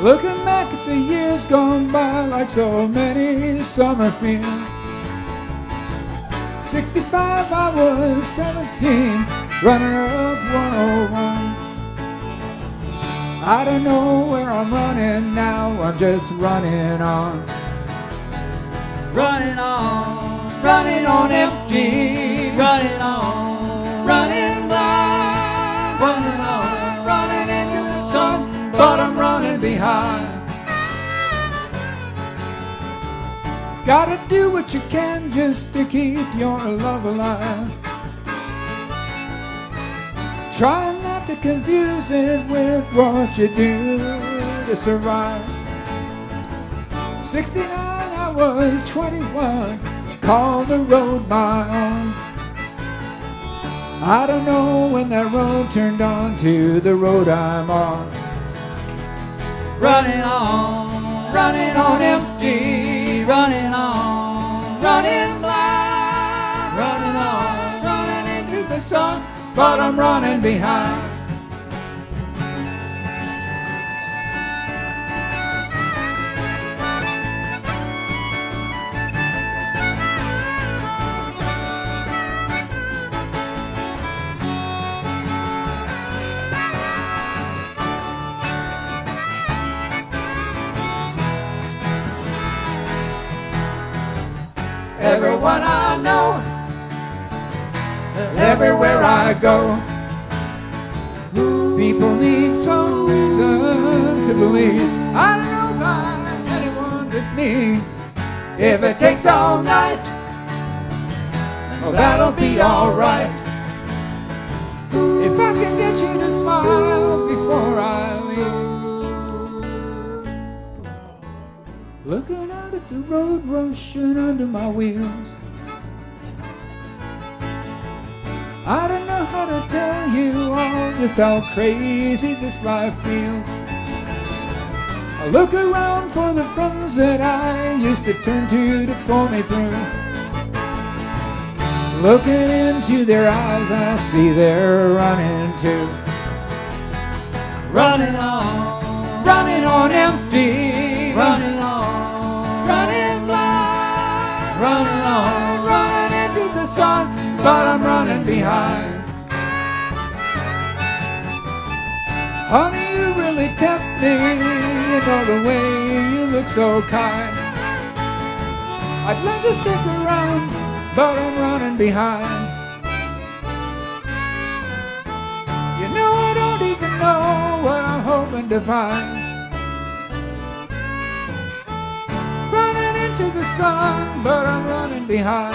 Looking back at the years gone by like so many summer fields. 65 I was 17, runner-up 101. I don't know where I'm running now, I'm just running on. Running on, Running on empty, running on, running blind, running on, running into the sun, but I'm running behind. Gotta do what you can just to keep your love alive. Try not to confuse it with what you do to survive. 69, I was 21, called the road my own. I don't know when that road turned on to the road I'm on. Running on empty, running blind, running into the sun, but I'm running behind. Everyone I know, everywhere I go, People need some reason to believe. I don't know by anyone but me. if it takes all night, Oh, that'll be alright. If I can get you to smile before I leave. Looking out at the road rushing under my wheels. I don't know how to tell you all just how crazy this life feels. I look around for the friends that I used to turn to pull me through. Looking into their eyes, I see they're running too. running on empty, running blind, running into the sun, but I'm running behind. Honey, you really tempt me, you know the way you look so kind. I'd love to stick around, but I'm running behind. You know I don't even know what I'm hoping to find. Running into the sun, but I'm running behind.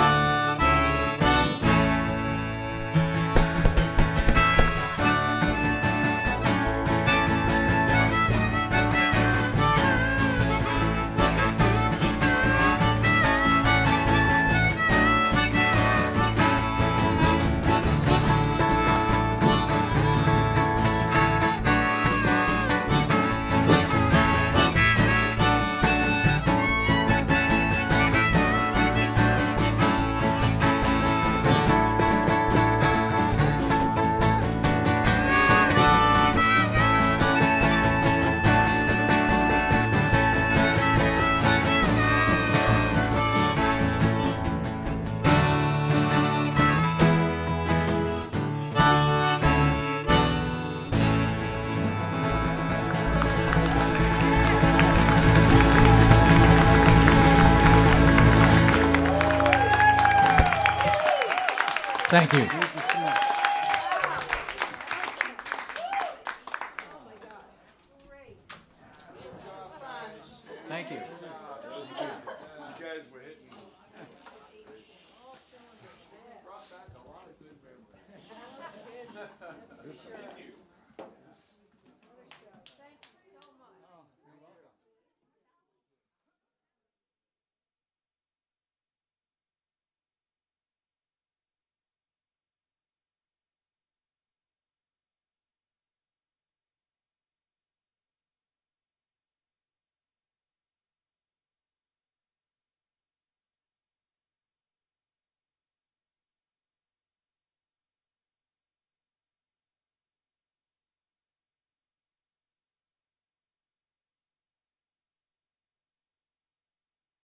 Thank you. Thank you. You guys were hitting